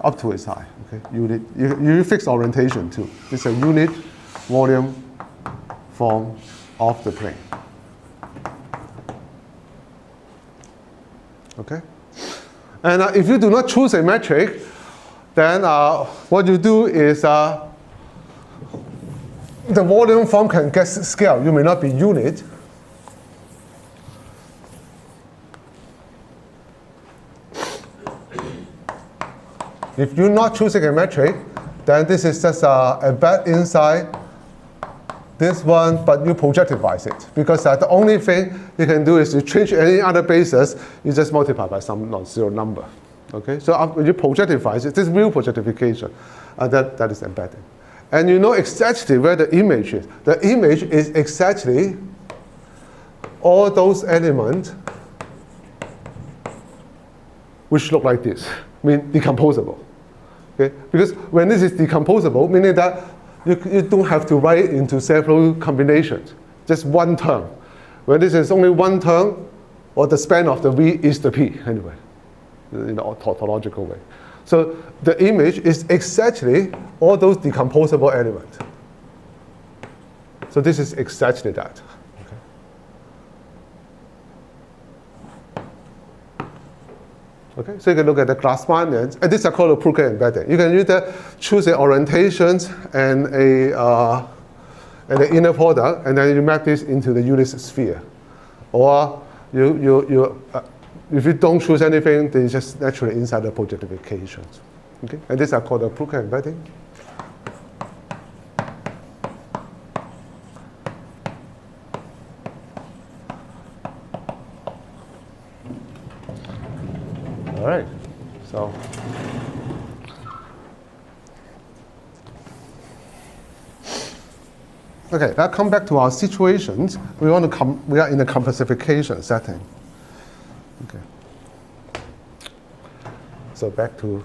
up to its high. Okay, you fix orientation too. It's a unit volume form of the plane. Okay. And if you do not choose a metric, then what you do is the volume form can get scale. You may not be unit. If you're not choosing a metric, then this is just embed inside this one, but you projectivize it. Because the only thing you can do is you change any other basis, you just multiply by some non-zero number. Okay, so when you projectivize it, this is real projectification, that is embedding. And you know exactly where the image is. The image is exactly all those elements which look like this, mean decomposable. Okay? Because when this is decomposable, meaning that you don't have to write it into several combinations, just one term. When this is only one term, or the span of the V is the P, anyway, in a tautological way. So the image is exactly all those decomposable elements. So this is exactly that. Okay, so you can look at the Grassmannians, and these are called a Pruker embedding. You can either choose the orientations and the inner product, and then you map this into the unit sphere. Or if you don't choose anything, then it's just naturally inside the projectifications. Okay, and these are called the Pruker embedding. All right, so okay, now come back to our situations. We are in a complexification setting. Okay, so back to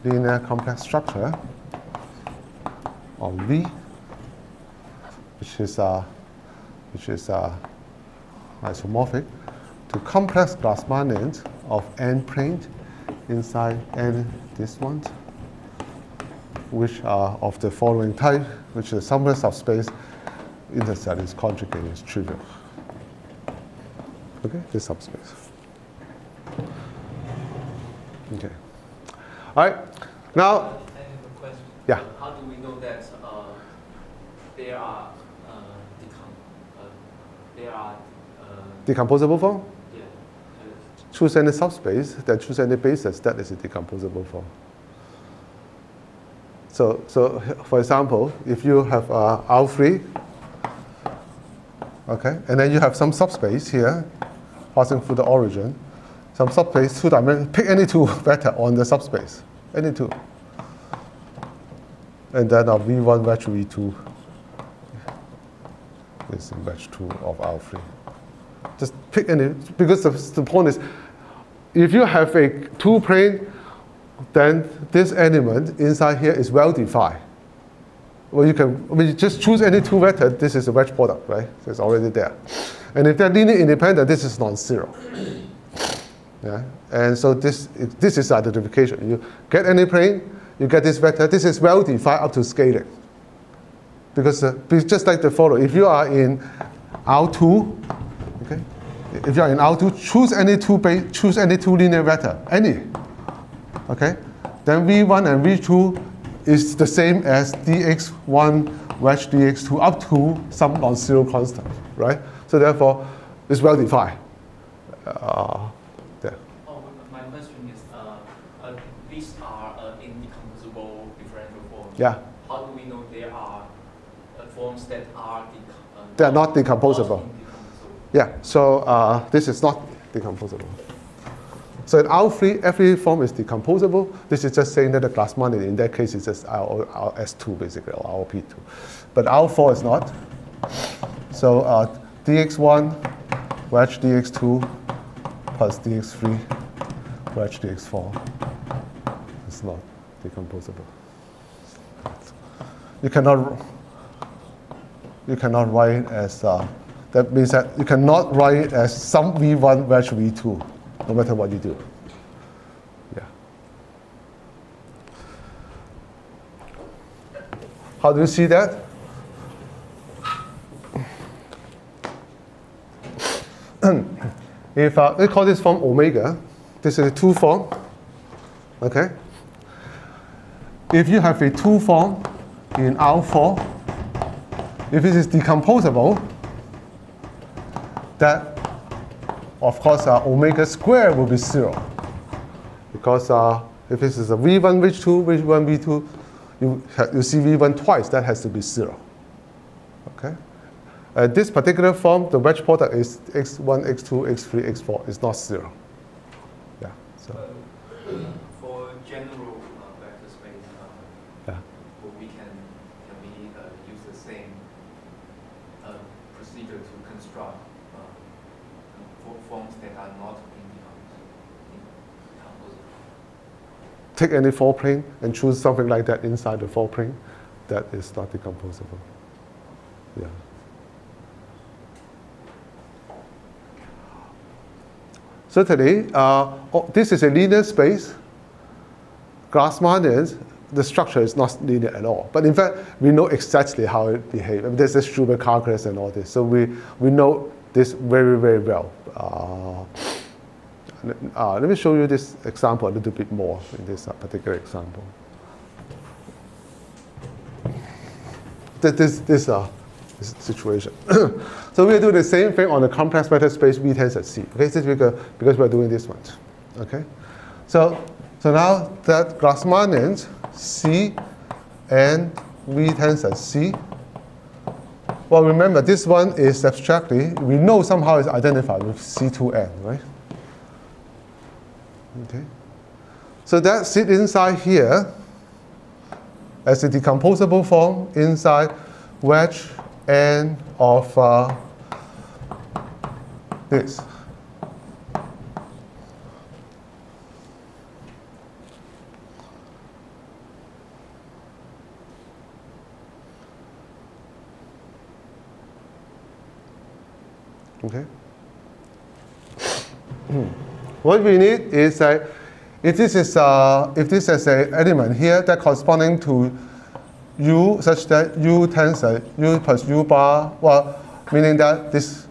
linear complex structure on V, which is isomorphic to complex Grassmannians of n plane inside n this one, which are of the following type, which is some subspace interset is conjugate is trivial. Okay, this subspace. Okay. All right. Now. I have a question. Yeah. How do we know that there are decomposable form? Yeah. Choose any subspace, then choose any basis, that is a decomposable form. So for example, if you have R3, okay, and then you have some subspace here, passing through the origin, some subspace, two-dimensional, pick any two vector on the subspace, any two. And then V1 wedge V2 is in wedge 2 of R3. Just pick any, because the point is, if you have a two-plane, then this element inside here is well-defined. Well, you just choose any two vector, this is a wedge product, right? So it's already there. And if they're linear independent, this is non-zero. Yeah? And so this is identification. You get any plane, you get this vector, this is well-defined up to scaling. Because just like the follow, if you are in R2, okay, if you are in R2, choose any two linear vector, any. Okay, then V1 and V2 is the same as dx1 wedge dx2 up to some non-zero constant, right? So therefore, it's well defined. There. Oh, my question is, these are indecomposable differential forms. Yeah. How do we know there are forms that are they are not decomposable? Yeah. So this is not decomposable. So in R3, every form is decomposable. This is just saying that the Grassmannian in that case is just S2 basically, or RP2. But R4 is not. So dx1 wedge dx2 plus dx3 wedge dx4 is not decomposable. You cannot write it as that means that you cannot write it as some V1 wedge V2. No matter what you do. Yeah. How do you see that? If we call this form omega, this is a two form. Okay. If you have a two form in R4, if it is decomposable, that of course, omega squared will be 0. Because if this is a V1, V2, V1, V2, you see V1 twice, that has to be 0. Okay? This particular form, the wedge product is x1, x2, x3, x4. It's not 0. Yeah. So. For general vector space, Yeah. we can we use the same procedure to construct forms that are not decomposable. Take any 4-plane and choose something like that inside the 4-plane. That is not decomposable. Yeah. Certainly, this is a linear space. Grassmannians, the structure is not linear at all. But in fact, we know exactly how it behaves. I mean, there's a Schubert calculus and all this. So we know this very, very well. Let me show you this example a little bit more in this particular example. This situation. So we do the same thing on the complex vector space V tensor C. Okay, this is because we're doing this one. Okay, so now that Grassmannians C and V tensor C. Well, remember this one is abstractly, we know somehow it's identified with C2n, right? Okay, so that sits inside here as a decomposable form inside wedge n of this. Okay. What we need is if this is an element here that corresponding to U such that U tensor U plus U bar, well, meaning that this,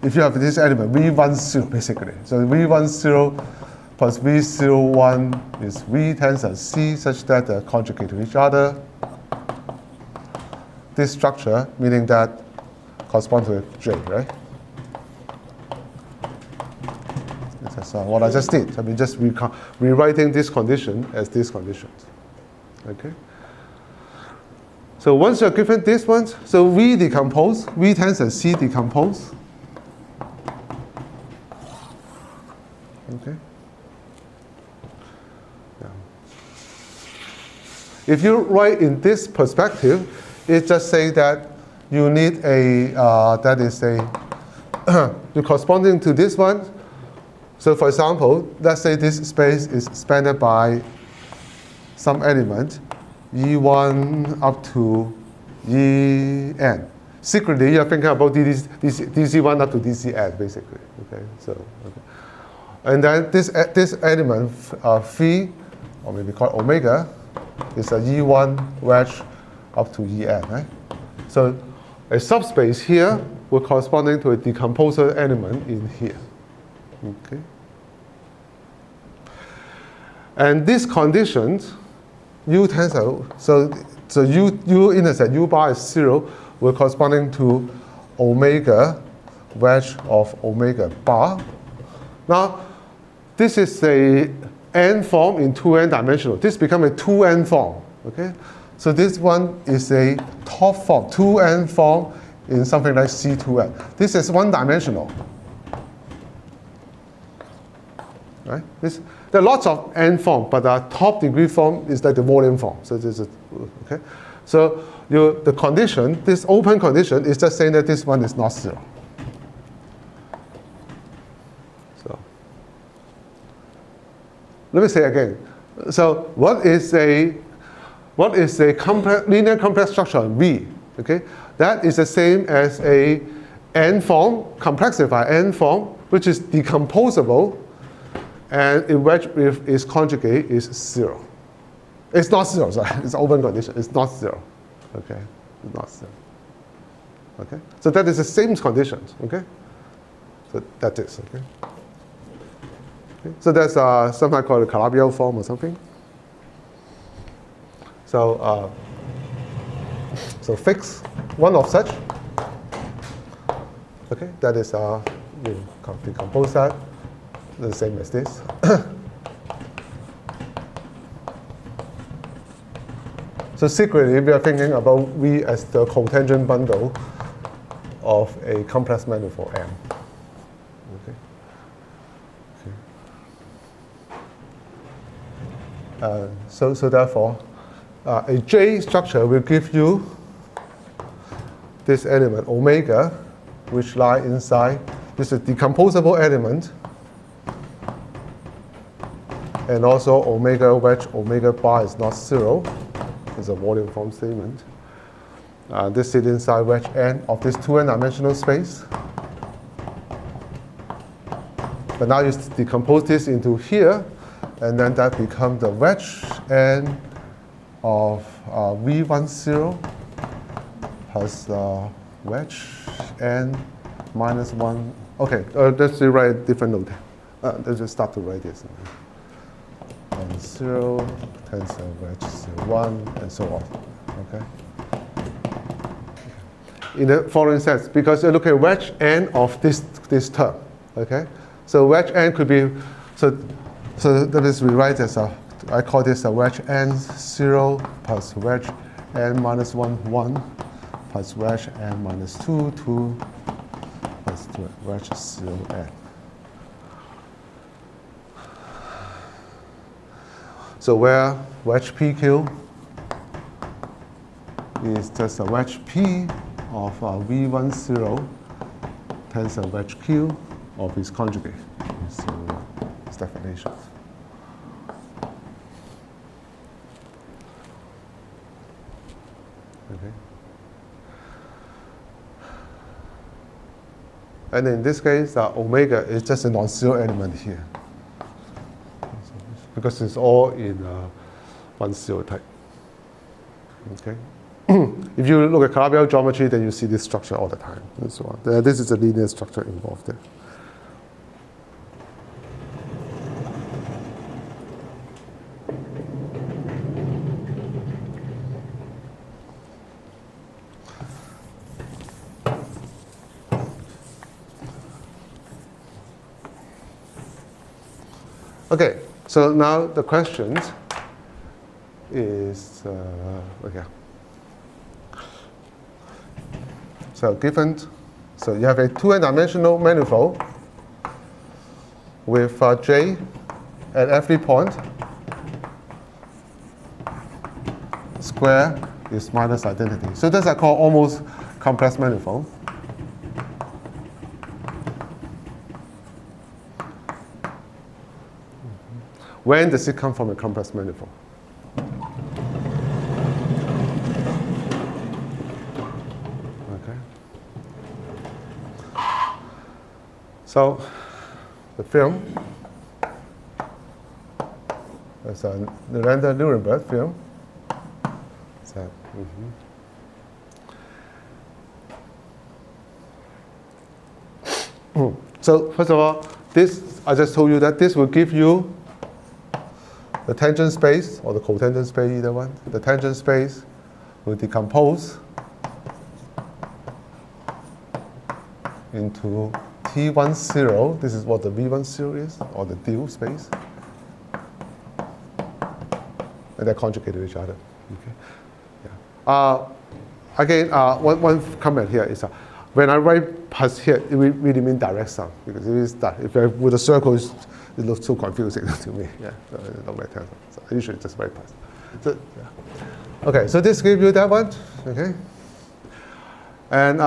if you have this element V10 basically, so V10 plus V01 is V tensor C such that they're conjugate to each other. This structure, meaning that corresponds to J, right? That's what I just did. I mean, just rewriting this condition as these conditions. Okay. So once you're given these ones, so V decompose, V tensor C decompose. Okay. Yeah. If you write in this perspective, it just say that you need a that is a corresponding to this one. So for example, let's say this space is spanned by some element, E1 up to En. Secretly, you're thinking about DC1 up to DCn, basically. Okay, so okay. And then this element, phi, or maybe called omega, is a E1 wedge up to En, right? So a subspace here will corresponding to a decomposer element in here. Okay. And these conditions, U tensor, so U intercept U bar is 0, will corresponding to omega wedge of omega bar. Now, this is a n form in 2n dimensional. This becomes a 2n form. Okay, so this one is a top form, 2n form in something like C2n. This is one dimensional. Right? There are lots of n form, but the top degree form is like the volume form. So this is okay. So the condition, this open condition, is just saying that this one is not 0. So let me say again. So what is a linear complex structure on V? Okay, that is the same as a n form, complexified n form, which is decomposable. And in wedge with its conjugate is 0. It's not 0, sorry. It's open condition. It's not 0. Okay? It's not 0. Okay? So that is the same conditions. Okay? So that is. Okay? Okay? So that's something called a Calabi-Yau form or something. So, so fix one of such. Okay? That is you decompose that, the same as this. So secretly, we are thinking about V as the cotangent bundle of a complex manifold M. Okay. So therefore, a J structure will give you this element omega, which lie inside. This is a decomposable element, and also omega wedge omega bar is not 0. It's a volume form statement. This is inside wedge n of this 2n-dimensional space. But now you decompose this into here, and then that becomes the wedge n of V10 plus wedge n minus 1. Okay, let's write a different note. Let's just start to write this. 0, tensor wedge 1, and so on. Okay. In the following sense, because you look at wedge n of this term. Okay. So wedge n could be so that is rewrite as I call this a wedge n 0 plus wedge n minus 1 1 plus wedge n minus 2 2 plus wedge 0 n. So where wedge PQ is just a wedge P of V10 tensor wedge Q of its conjugate. So its definition. Okay. And in this case, omega is just a non-zero element here, because it's all in 1-0 type. Okay. If you look at Calabi-Yau geometry, then you see this structure all the time, and so on. This is a linear structure involved there. Okay, so now the question is, okay. So so you have a 2n-dimensional manifold with J at every point. Square is minus identity. So that's I call almost complex manifold. When does it come from a complex manifold? Okay. So the film is a Nuremberg film. So, so first of all, this I just told you that this will give you the tangent space or the cotangent space, either one. The tangent space will decompose into T10. This is what the V10 is, or the dual space. And they're conjugated to each other. Okay. Yeah. Again, one comment here is when I write plus here, it really means direct sum, because it is that if I with a circle, it looks so confusing to me. Yeah, no matter. So I usually just write plus. So, yeah. Okay, so this gives you that one. Okay, and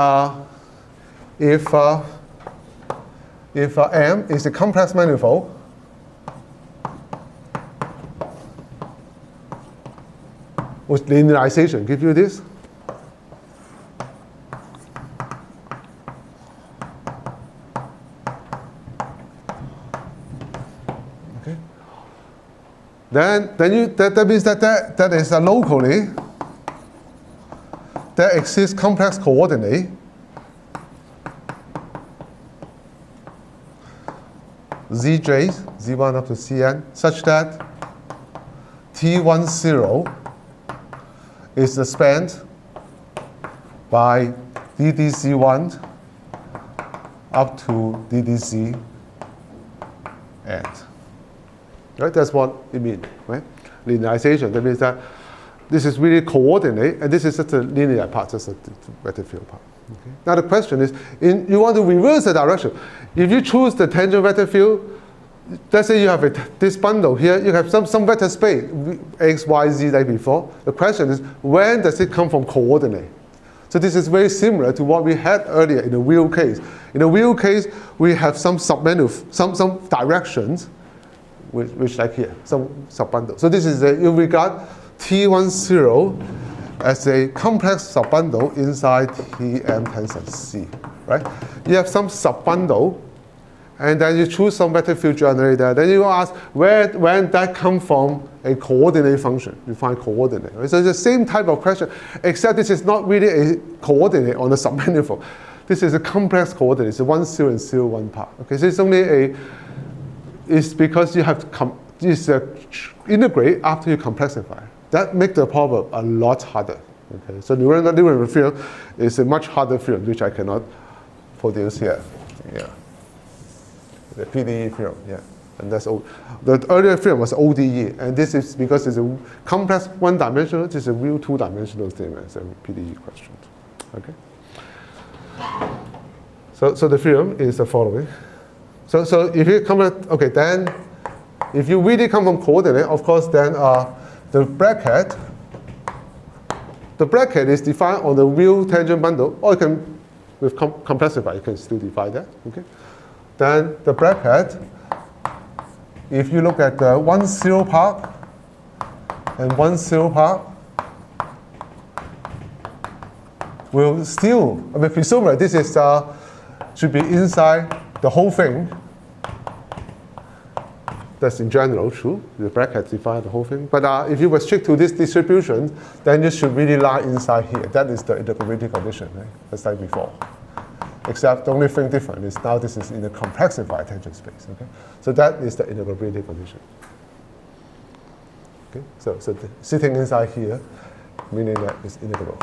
if M is a complex manifold, with linearization, give you this. Then that means that is a locally there exists complex coordinate Zj, Z1 up to Cn, such that T10 is spanned by DDC1 up to DDC end. Right? That's what it means, right? Linearization, that means that this is really coordinate, and this is just a linear part, just a vector field part. Okay? Now the question is, you want to reverse the direction. If you choose the tangent vector field, let's say you have this bundle here, you have some vector space, x, y, z like before. The question is, when does it come from coordinate? So this is very similar to what we had earlier in the wheel case. In the wheel case, we have some submenu, some directions, which like here, some subbundle. So this is you regard T10 as a complex subbundle inside Tm tensor C, right? You have some subbundle, and then you choose some vector field generator. Then you ask when that comes from a coordinate function. You find coordinate. Right? So it's the same type of question, except this is not really a coordinate on the submanifold. This is a complex coordinate. It's a 1, 0, and 0, 1 part. Okay, so it's only it's because you have to integrate after you complexify. That makes the problem a lot harder. Okay, so neural field is a much harder field, which I cannot produce here. Yeah. The PDE film, yeah, and that's all. The earlier film was ODE, and this is because it's a complex one-dimensional. This is a real two-dimensional thing as a PDE question. Okay. So the film is the following. So if you come at, okay, then if you really come from coordinate, of course, then the bracket is defined on the real tangent bundle, or you can with complexify, you can still define that. Okay. Then the bracket, if you look at the 1, 0 part and 1, 0 part, will still, I mean, presumably this is should be inside the whole thing. That's in general true. The bracket defines the whole thing. But if you restrict to this distribution, then you should really lie inside here. That is the integrability condition, right? That's like before. Except the only thing different is now this is in the complexified tangent space. Okay, so that is the integrability condition. Okay, so sitting inside here, meaning that it's integrable.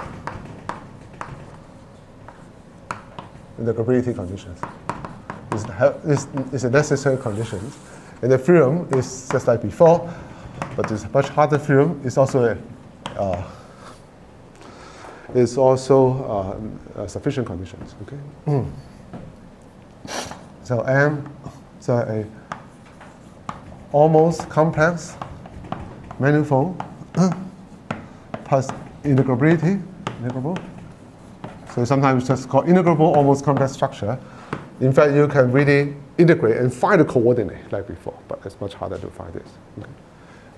Integrability conditions is a necessary condition, and the theorem is just like before, but it's a much harder theorem. It's also sufficient conditions. Okay. So a almost complex manifold plus integrable. So sometimes it's just called integrable almost complex structure. In fact, you can really integrate and find a coordinate like before, but it's much harder to find this. Okay.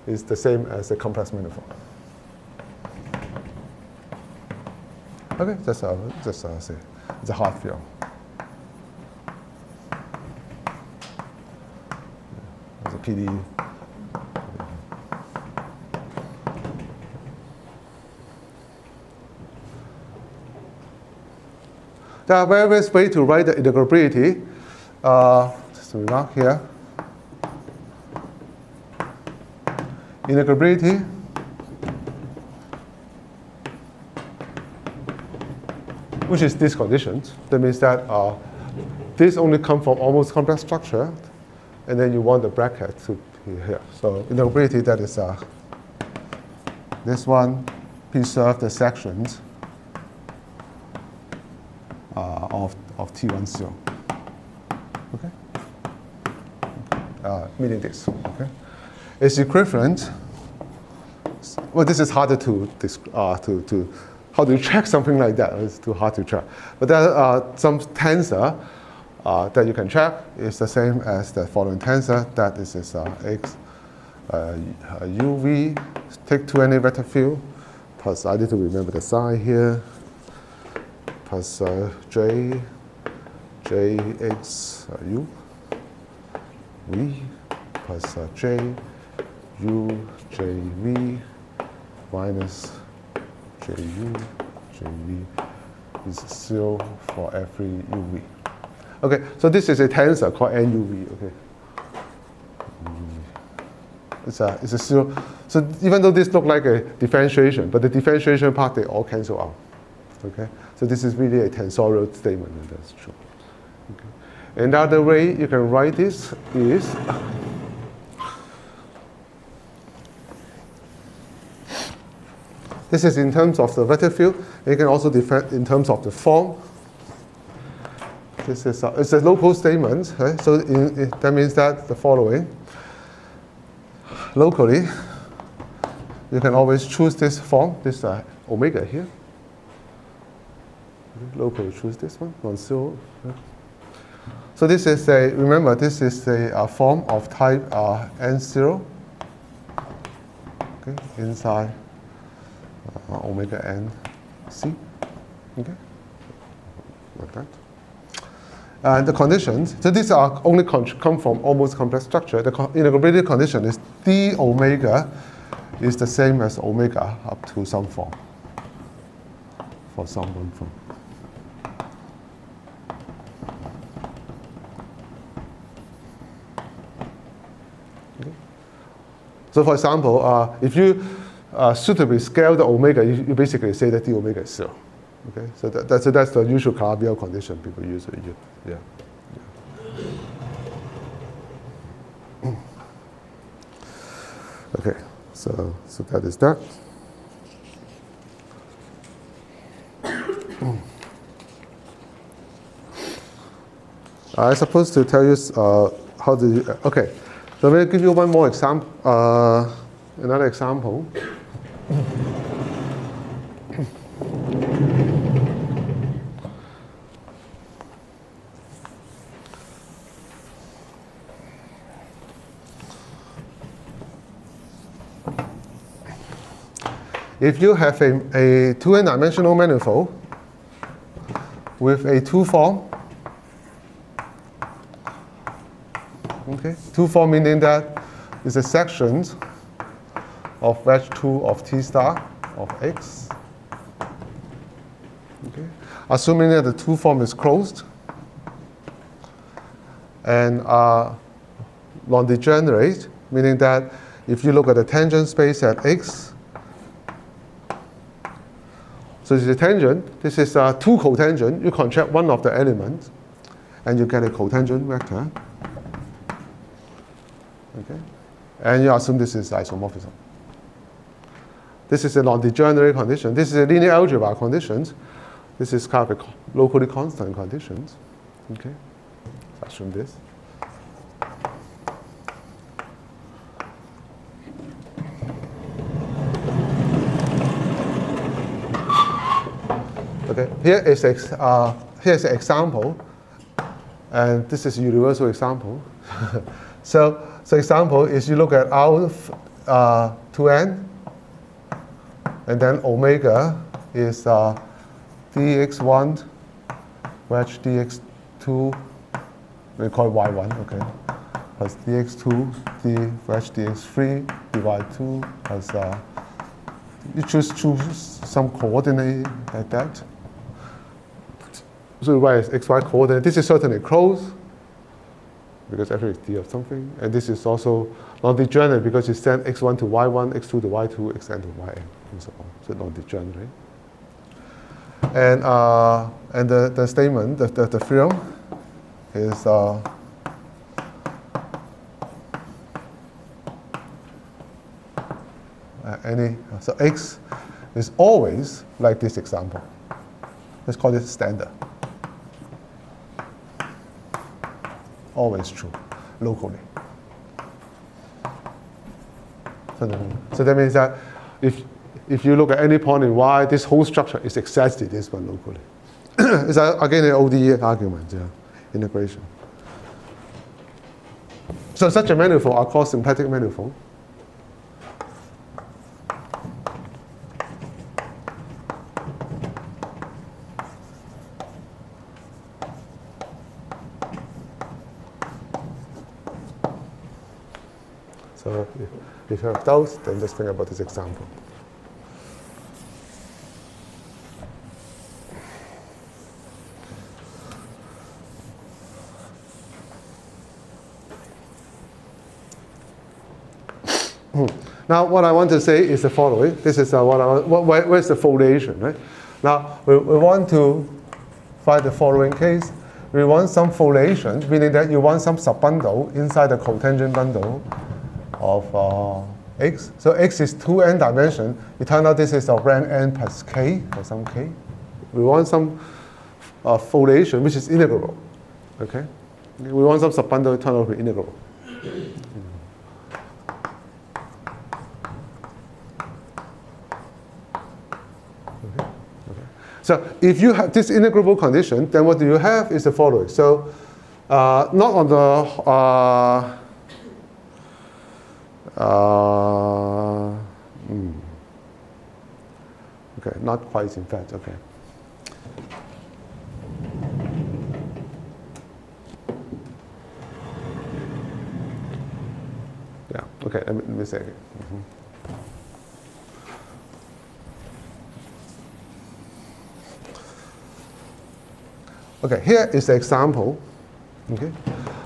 It's the same as a complex manifold. Okay, just say it's a hard field. It's a PDE. There are various ways to write the integrability. Just a remark here. Integrability which is this condition. That means that this only comes from almost complex structure, and then you want the bracket to be here. So integrability, that is this one preserve the sections of T10. Okay? Meaning this. Okay? It's equivalent. Well, this is harder to how do you check something like that? It's too hard to check. But there are some tensor that you can check. It's the same as the following tensor. That is x uv. Take to any vector field. Plus, I need to remember the sign here. Plus jx u v plus j u jv minus ju jv is 0 for every uv. Okay, so this is a tensor called nuv. Okay, it's a 0. So even though this looks like a differentiation, but the differentiation part they all cancel out. Okay, so this is really a tensorial statement, and that's true. Okay. Another way you can write this is this is in terms of the vector field. You can also define in terms of the form. This is it's a local statement, right? So that means that the following. Locally, you can always choose this form, this omega here. Locally choose this one, non-zero. Right? So this is remember, this is a form of type n0, okay, inside omega n c, okay, like that. And the conditions, so these are only come from almost complex structure. The integrability condition is d omega is the same as omega up to some form, for some one form. Okay. So for example, if you suitably scale the omega, you basically say that d omega is 0. Okay, so that's the usual Calabi-Yau condition people usually use. Yeah. Okay, so that is that. I supposed to tell you how do you, okay. So I'm going to give you one more example, another example. If you have a 2n-dimensional manifold with a 2 form, okay, 2 form meaning that it's a section of wedge 2 of T star of X. Okay. Assuming that the 2 form is closed and non-degenerate, meaning that if you look at the tangent space at X, so this is a tangent, this is 2 cotangent, you contract one of the elements, and you get a cotangent vector. Okay? And you assume this is isomorphism. This is a non-degenerate condition. This is a linear algebra conditions. This is kind of a locally constant conditions. Okay? So assume this. Okay, here is here's an example, and this is a universal example. So example is you look at R 2n, and then omega is dx1 wedge dx2, we call it y1, okay, plus dx2 d wedge dx3 dy2 plus you choose some coordinate like that. So y is xy coordinate. This is certainly closed because f is d of something, and this is also non-degenerate because you send x1 to y1, x2 to y2, xn to yn, and so on. So non-degenerate. And the statement, the theorem is so x is always like this example. Let's call it standard. Always true, locally. So that means that if you look at any point in y, this whole structure is exactly this one locally. It's again an ODE argument, yeah, integration. So such a manifold are called symplectic manifold. So if you have doubts, then just think about this example. Now, what I want to say is the following. This is where's the foliation, right? Now, we want to find the following case. we want some foliation, meaning that you want some subbundle inside the cotangent bundle of x. So x is 2n dimension. It turns out this is of rank n plus k, or some k. We want some foliation, which is integrable. Okay? We want some subbundle to turn out to be integrable. So if you have this integrable condition, then what you have is the following. So not on the okay, not quite in fact. Okay. Yeah. Okay. Let me say it. Okay, here is the example. Okay,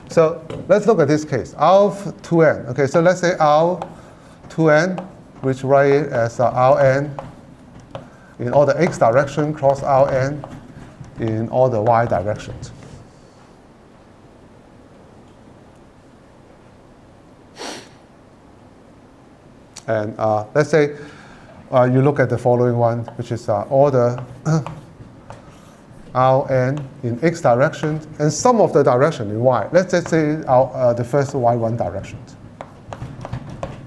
so let's look at this case. Alpha 2n. Okay, so let's say alpha 2n, which write it as Rn in all the x direction cross Rn in all the y directions. And let's say you look at the following one, which is all the Rn in x direction and some of the direction in y. Let's just say the first y1 direction.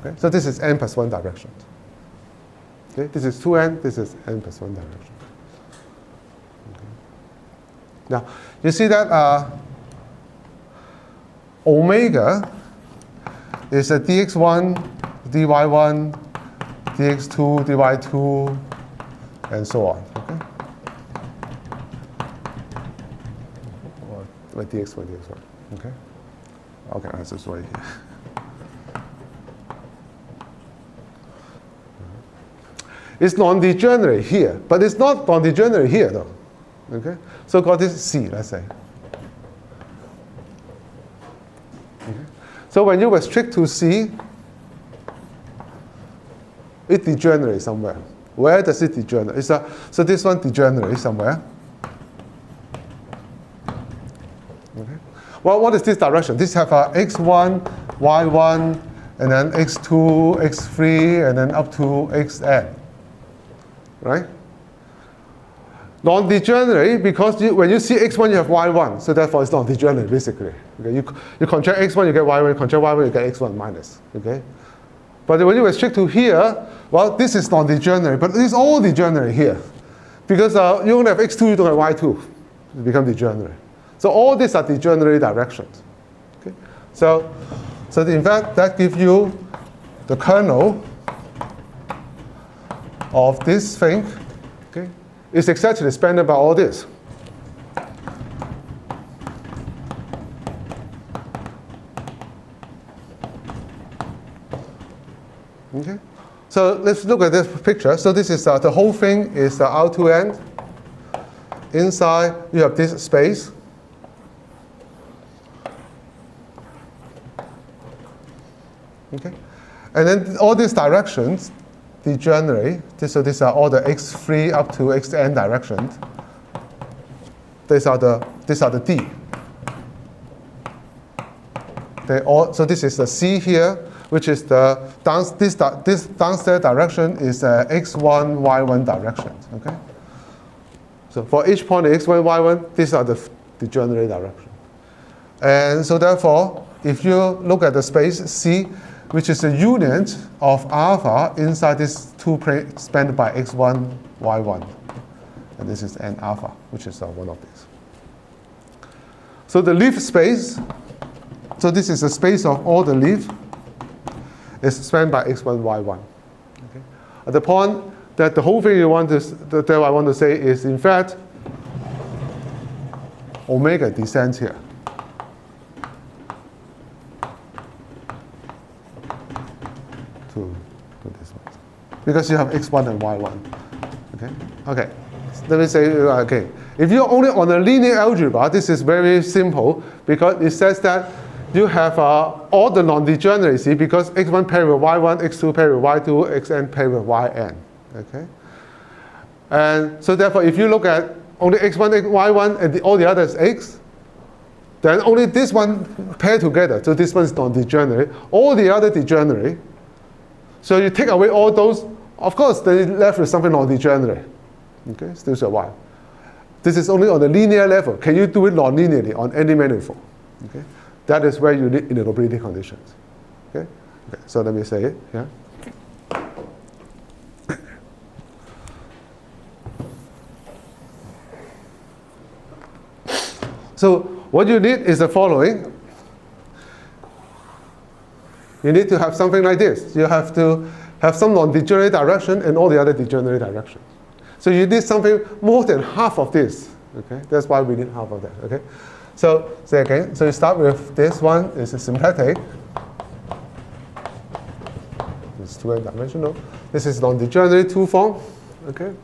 Okay, so this is n plus 1 direction. Okay, this is 2n, this is n plus 1 direction. Okay. Now, you see that omega is a dx1, dy1, dx2, dy2, and so on. Okay? Or dx1, dx1. Okay? Okay, that's just right here. It's non-degenerate here, but it's not non-degenerate here, though. Okay? So called this C, let's say. Okay? So when you restrict to C, it degenerates somewhere. Where does it degenerate? So this one degenerates somewhere. Okay. Well, what is this direction? This have x1, y1, and then x2, x3, and then up to xn. Right? Non-degenerate because when you see x1, you have y1. So therefore, it's non-degenerate, basically. Okay? You contract x1, you get y1. You contract y1, you get x1 minus. Okay? But when you restrict to here, well, this is non-degenerate, but it's all degenerate here. Because you only have x2, you don't have y2. It becomes degenerate. So all these are degenerate directions. Okay? So in fact, that gives you the kernel of this thing. Okay? It's exactly spanned by all this. Okay? So let's look at this picture. So this is the whole thing is R2n. Inside, you have this space. Okay? And then all these directions degenerate. So these are all the x3 up to xn directions. These are the D. So this is the C here, which is the this downstairs direction is x1, y1 direction. Okay. So for each point x1, y1, these are the degenerate direction. And so therefore, if you look at the space C, which is the union of alpha inside this two plane spanned by x1, y1. And this is n alpha, which is one of these. So the leaf space, so this is the space of all the leaf, is spanned by x1, y1. Okay? At the point that the whole thing that I want to say is, in fact, omega descends here. To this one. Because you have x1 and y1. Okay? Okay. Let me say, okay. If you're only on a linear algebra, this is very simple because it says that you have all the non-degeneracy because x1 paired with y1, x2 paired with y2, xn paired with yn. Okay? And so therefore, if you look at only x1, y1, and all the others x, then only this one pair together. So this one is non-degenerate. All the other degenerate. So you take away all those, of course, then you're left with something non-degenerate. Okay, still survive. This is only on the linear level. Can you do it non-linearly on any manifold? Okay, that is where you need interoperability conditions. Okay, okay. So let me say it. Yeah. So what you need is the following. You need to have something like this. You have to have some non-degenerate direction and all the other degenerate directions. So you need something more than half of this. Okay, that's why we need half of that. Okay, so say again. So you start with this one is a symplectic. It's two-dimensional. This is non-degenerate two-form. Okay,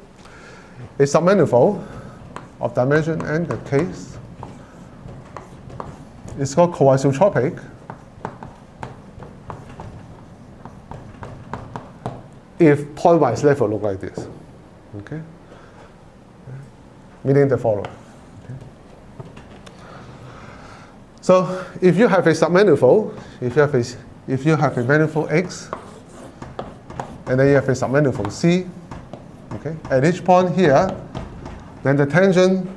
a submanifold of dimension n, the case. It's called coisotropic. If pointwise level look like this, okay, meaning the following. Okay. So if you have a submanifold, if you have a manifold X, and then you have a submanifold C, okay, at each point here, then the tangent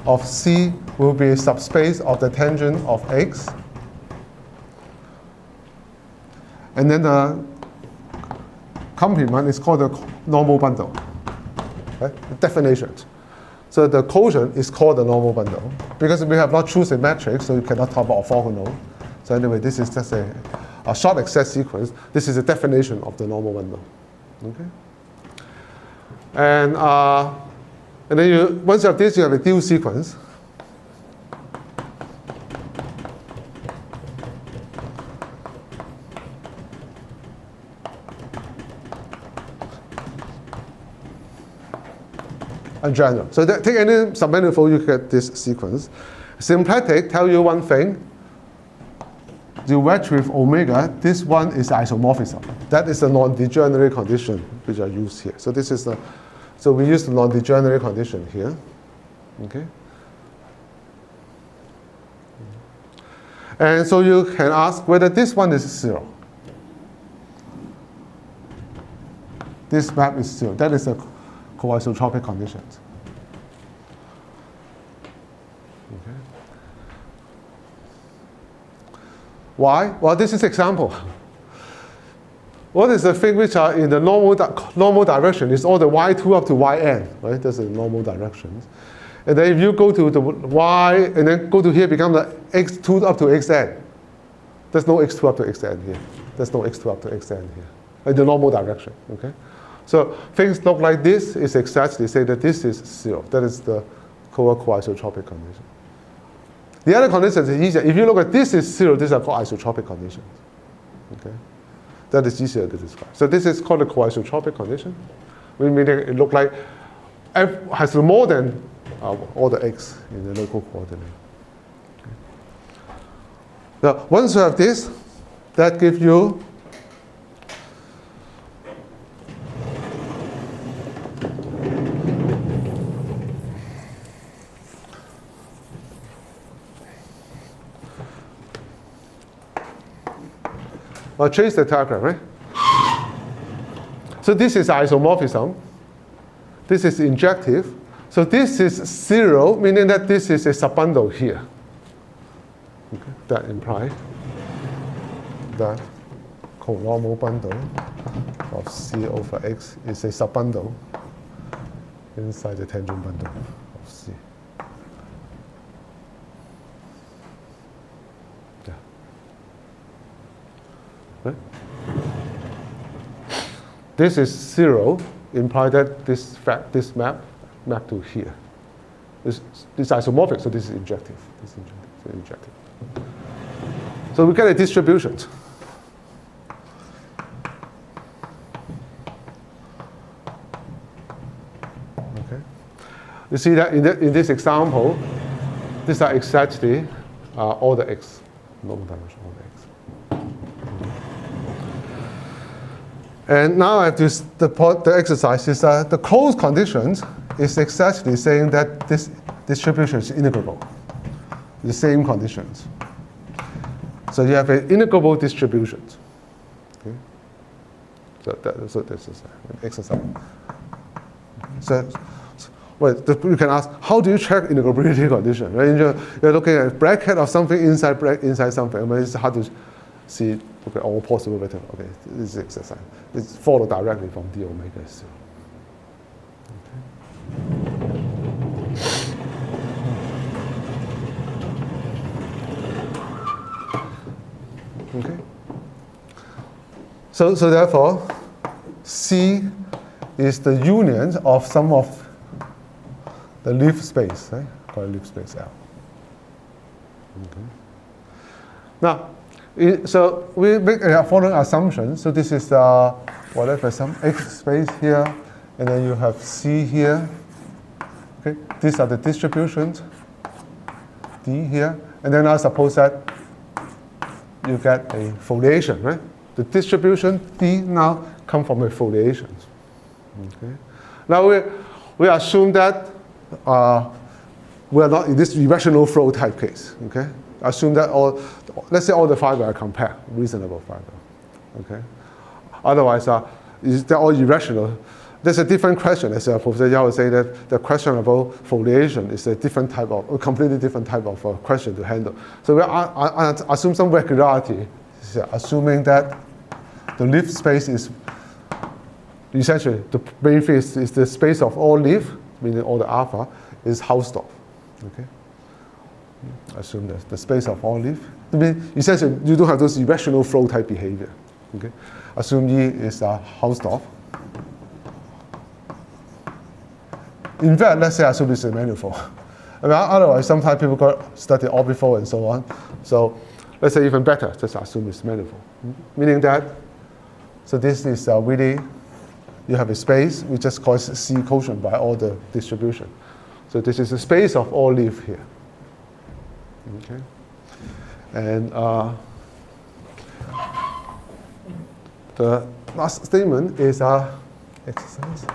of C will be a subspace of the tangent of X, and then the complement is called the normal bundle. Okay? The definition. So the quotient is called the normal bundle. Because we have not chosen a matrix, so you cannot talk about orthogonal. So anyway, this is just a short excess sequence. This is a definition of the normal bundle. Okay? And then once you have this, you have a dual sequence. In general. So take any submanifold, you get this sequence. Symplectic tell you one thing. The wedge with omega, this one is isomorphism. That is the non-degenerate condition which are used here. So this is so we use the non-degenerate condition here. Okay. And so you can ask whether this one is zero. This map is zero. That is a coisotropic conditions. Okay. Why? Well, this is example. What is the thing which are in the normal direction? It's all the y2 up to yn, right? That's the normal directions. And then if you go to the y and then go to here, become the x2 up to xn. There's no x2 up to xn here. There's no x2 up to xn here. In the normal direction, okay? So things look like this is exactly say that this is zero. That is the coisotropic condition. The other conditions is easier. If you look at this is zero, these are called isotropic conditions. Okay, that is easier to describe. So this is called a coisotropic condition. Meaning it look like f has more than all the x in the local coordinate. Okay. Now once you have this, that gives you trace the diagram, right? So this is isomorphism. This is injective. So this is zero, meaning that this is a subbundle here. Okay. That implies that conormal bundle of C over X is a subbundle inside the tangent bundle of C. Right? This is zero, imply that this map to here. This isomorphic, so this is injective. This is injective. So we get a distribution. Okay. You see that in this example, these are exactly all the x, normal dimension, all the x. And now I have to the exercise is the closed conditions is exactly saying that this distribution is integrable. the same conditions. So you have an integrable distribution. Okay? So this is an exercise. So you can ask, how do you check integrability condition? Right? You're looking at a bracket of something inside something. I mean, it's hard to see all possible vectors. Okay, this is exercise. It's followed directly from d omega 0. Okay. So therefore, C is the union of some of the leaf space, right? Called leaf space L. Okay. Now, so we make a following assumption. So this is whatever, some X space here, and then you have C here. Okay, these are the distributions, D here, and then I suppose that you get a foliation, right? The distribution D now come from a foliation. Okay. Now we assume that we are not in this irrational flow type case. Okay. Assume that let's say all the fibers are compact, reasonable fiber. Okay. Otherwise, they're all irrational. There's a different question, as Professor Yao would say, that the question about foliation is a completely different type of question to handle. So we assume some regularity, assuming that the leaf space is essentially the main phase is the space of all leaf, meaning all the alpha, is Hausdorff. Okay. Assume that the space of all leaf. I mean, essentially, you don't have those irrational flow type behavior. Okay. Assume E is Hausdorff. In fact, let's say assume this is a manifold. I mean, otherwise, sometimes people got study orbifold and so on. So let's say even better, just assume it's manifold. Meaning that, so this is really, you have a space, we just call it C quotient by all the distribution. So this is the space of all leaf here. Okay. And the last statement is exercise.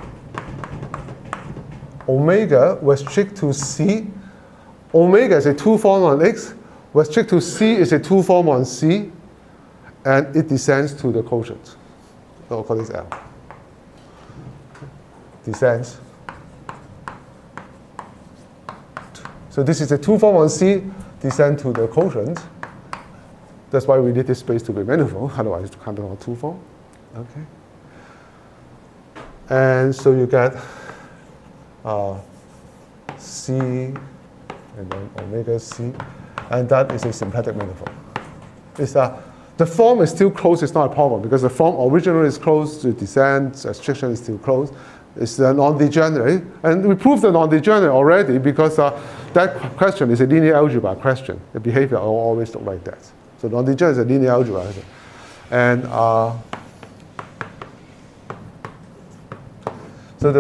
Omega restrict to C. Omega is a two-form on X. Restrict to C is a two-form on C. And it descends to the quotient. So we'll call this L. Descends. So this is a two-form on C, descend to the quotient. That's why we need this space to be manifold. Otherwise, you can't have two-form. Okay. And so you get C and then omega C, and that is a symplectic manifold. The form is still closed, it's not a problem, because the form originally is closed, the descent, restriction is still closed. It's non-degenerate, and we proved the non-degenerate already because that question is a linear algebra question. The behavior will always look like that. So non-degenerate is a linear algebra. And so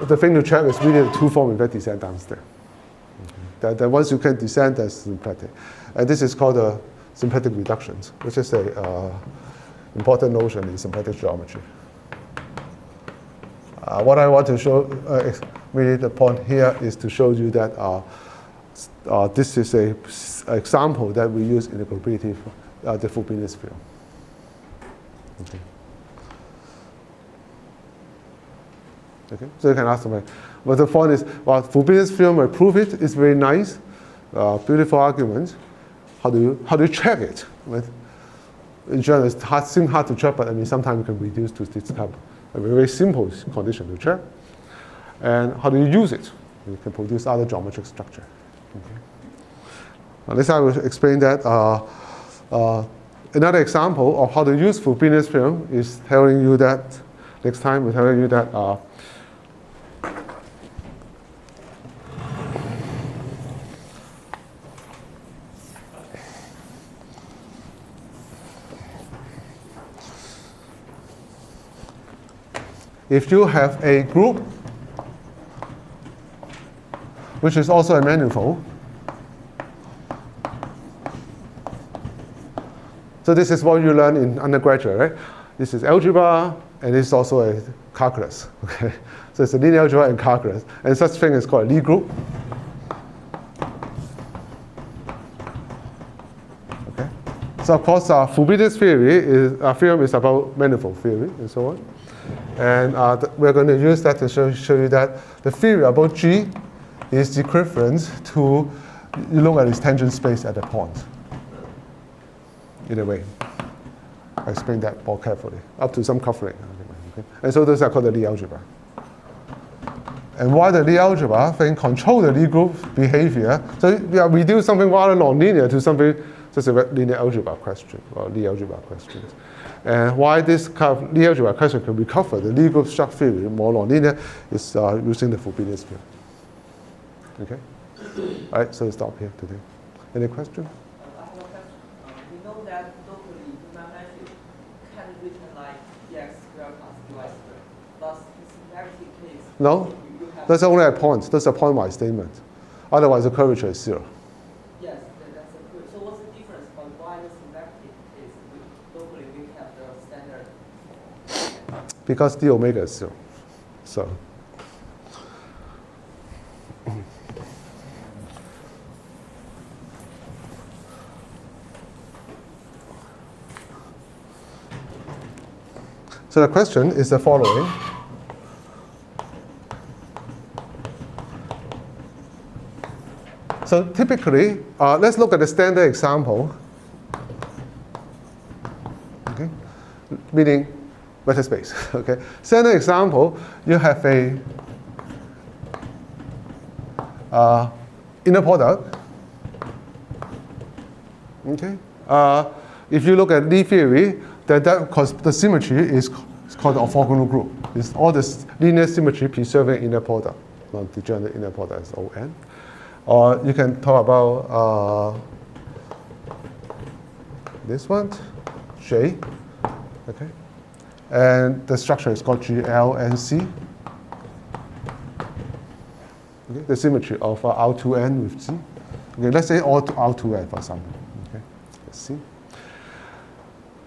the thing to check is really the two-form event descent downstairs. Okay. That once you can descend, that's symplectic. And this is called the symplectic reductions, which is an important notion in symplectic geometry. What I want to show, really the point here is to show you that this is an example that we use in the integrability, the Frobenius field. Okay. Okay. So you can ask me, but the point is, well, Frobenius field, I prove it. It's very nice, beautiful argument. How do you check it? Right? In general, it seems hard to check, but I mean, sometimes you can reduce to this type. A very simple condition to check. And how do you use it? You can produce other geometric structure. Okay. Now, this I will explain that. Another example of how to use Frobenius field is telling you that, next time we're telling you that if you have a group which is also a manifold, so this is what you learn in undergraduate, right? This is algebra, and this is also a calculus. Okay, so it's a linear algebra and calculus, and such thing is called a Lie group. So of course, Fubini's theorem is about manifold theory and so on. And we're going to use that to show you that the theory about G is equivalent to, you look at its tangent space at a point. In a way. I explain that more carefully, up to some covering. Okay? And so those are called the Lie algebra. And why the Lie algebra thing control the Lie group behavior. So we reduce something rather nonlinear to something just a linear algebra question, or Lie algebra questions. And why this kind of Lie algebra question can recover the Lie group structure theory more nonlinear is using the Fubini's theorem. Okay? All right, so stop here today. Any questions? I have a question. We know that locally, mathematics can be written like dx squared plus dy squared. Thus, in singularity case, No, you have that's only a point. That's a point-wise statement. Otherwise, the curvature is 0. yes, that's a good. So what's the difference? But why the singularity case locally we have the standard? Because d omega is 0. So. So the question is the following. So typically, let's look at the standard example. Okay, meaning vector space. Okay, standard example, you have a inner product. Okay, if you look at Lie theory, then the symmetry is called the orthogonal group. It's all this linear symmetry preserving inner product, non-degenerate inner product is ON. Or you can talk about this one, J, okay? And the structure is called GL and C. Okay? The symmetry of R2N with C. Okay, let's say all R2N for example. Okay, let's see.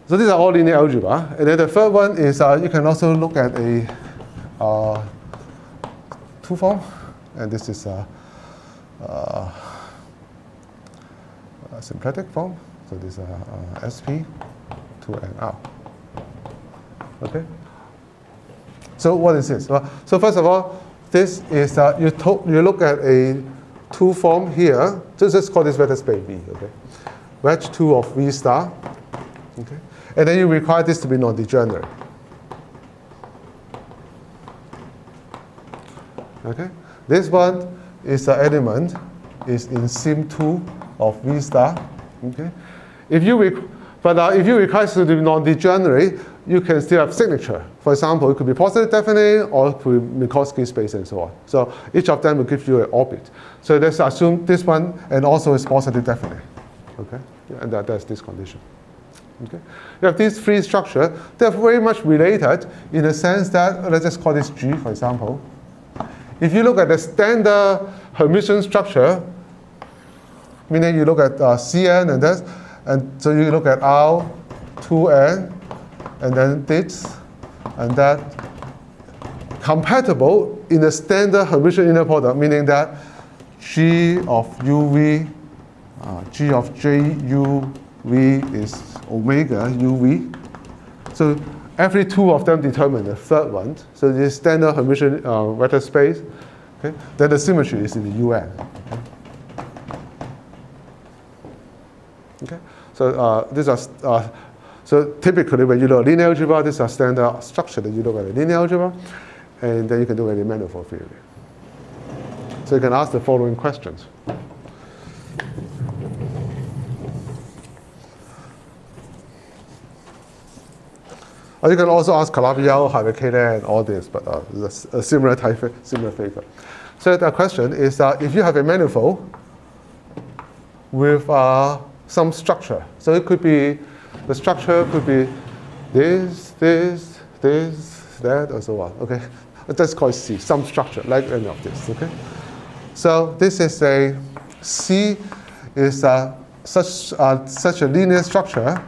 So these are all linear algebra. And then the third one is you can also look at a two form. And this is a symplectic form. So this is SP, 2NR. Okay? So what is this? So first of all, this is, you look at a two form here. Just call this vector space V. Okay? Wedge 2 of V star. Okay? And then you require this to be non-degenerate. Okay? This one is the element is in sim 2 of V star. Okay? If you require it to be non-degenerate, you can still have signature. For example, it could be positive definite or it could be Minkowski space and so on. So each of them will give you an orbit. So let's assume this one and also is positive definite. Okay? And that's this condition. Okay. You have these three structures. They're very much related in the sense that, let's just call this G, for example. If you look at the standard Hermitian structure, meaning you look at Cn and this, and so you look at R, 2n, and then this, and that, compatible in the standard Hermitian inner product, meaning that G of uv, G of juv is omega uv. So every two of them determine the third one. So this standard Hermitian vector space. Okay? Then the symmetry is in the UN. Okay? So these are so typically when you look at linear algebra, these are standard structure that you look at the linear algebra, and then you can do any manifold theory. So you can ask the following questions. Or you can also ask Calabi-Yau, Havicada, and all this, but it's a similar flavor. So the question is, if you have a manifold with some structure, so it could be, the structure could be this, that, and so on. Okay, let's call it C, some structure like any of this. Okay, so this is a C is such a linear structure.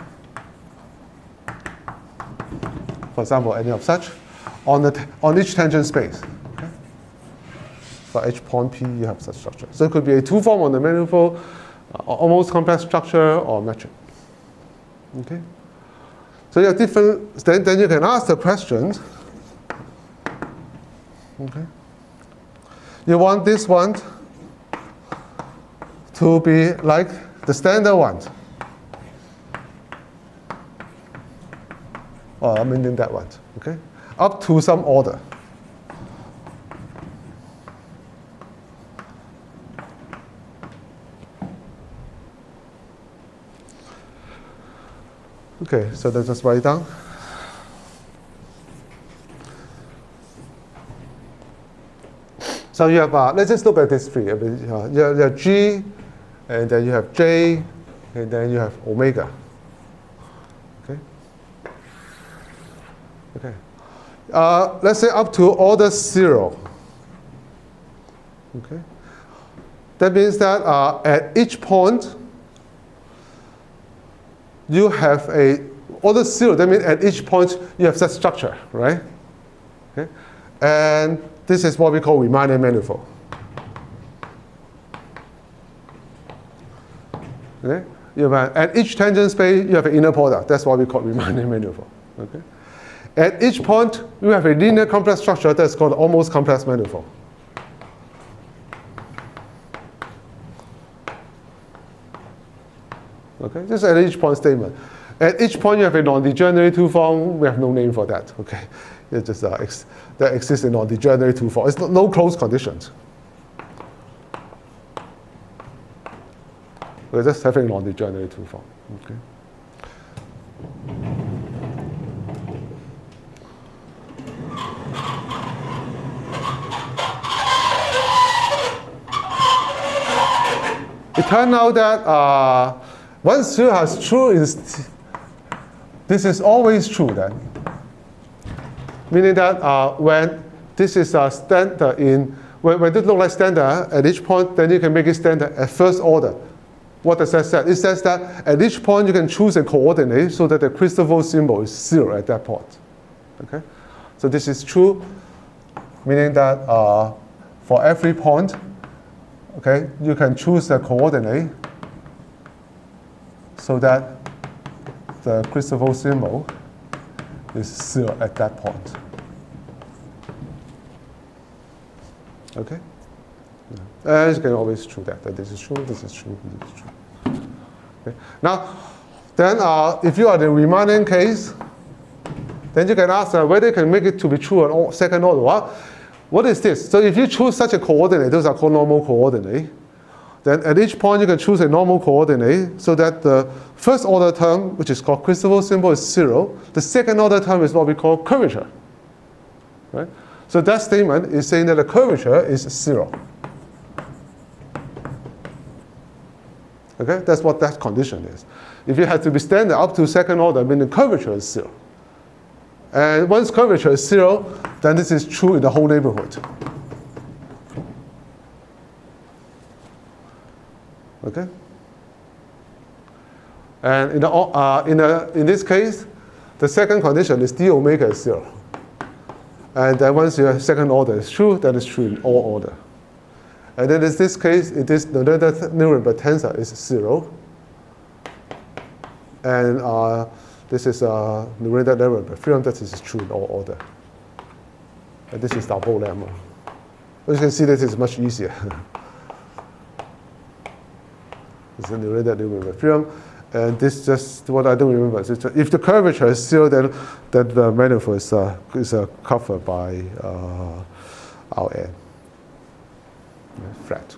For example, any of such, on each tangent space. Okay? For each point P, you have such structure. So it could be a two-form on the manifold, almost complex structure, or metric. Okay. So you have different. Then you can ask the questions. Okay. You want this one to be like the standard one. Or meaning that one. Okay. Up to some order. Okay, so let's just write down. So you have, let's just look at this three. You have G, and then you have J, and then you have omega. Okay. Okay. Let's say up to order 0. Okay. That means that at each point, you have a order 0. That means at each point you have such structure, right? Okay. And this is what we call Riemannian manifold. Okay. You have at each tangent space you have an inner product. That's what we call Riemannian manifold. Okay. At each point you have a linear complex structure that's called almost complex manifold. Okay, this is at each point statement. At each point you have a non-degenerate two form. We have no name for that. Okay, it just that exists in non-degenerate two form. It's no closed conditions. We're just having non-degenerate two form. Okay. It turned out that once 0 has true, this is always true then. Meaning that when this is a standard when this looks like standard at each point, then you can make it standard at first order. What does that say? It says that at each point you can choose a coordinate so that the Christoffel symbol is 0 at that point. Okay? So this is true, meaning that for every point, okay, you can choose a coordinate so that the Christoffel symbol is 0 at that point. Okay? Yeah. You can always true that this is true, this is true, this is true. Okay. Now, then if you are the Riemannian case, then you can ask whether you can make it to be true on second order. Well, what is this? So if you choose such a coordinate, those are called normal coordinate. Then at each point you can choose a normal coordinate so that the first order term, which is called Christoffel symbol, is 0. The second order term is what we call curvature. Right? So that statement is saying that the curvature is 0. Okay? That's what that condition is. If you have to be standard up to second order, meaning the curvature is 0. And once curvature is 0, then this is true in the whole neighborhood. Okay? And in this case, the second condition is d omega is 0. And then once your second order is true, that is true in all order. And then in this case, it is the Nuremberg tensor is 0. And this is Nuremberg theorem that is true in all order. And this is double lemma. As you can see, this is much easier. It's the Nuremberg theorem. And this just what I don't remember. If the curvature is 0, then the manifold is covered by Rn, flat.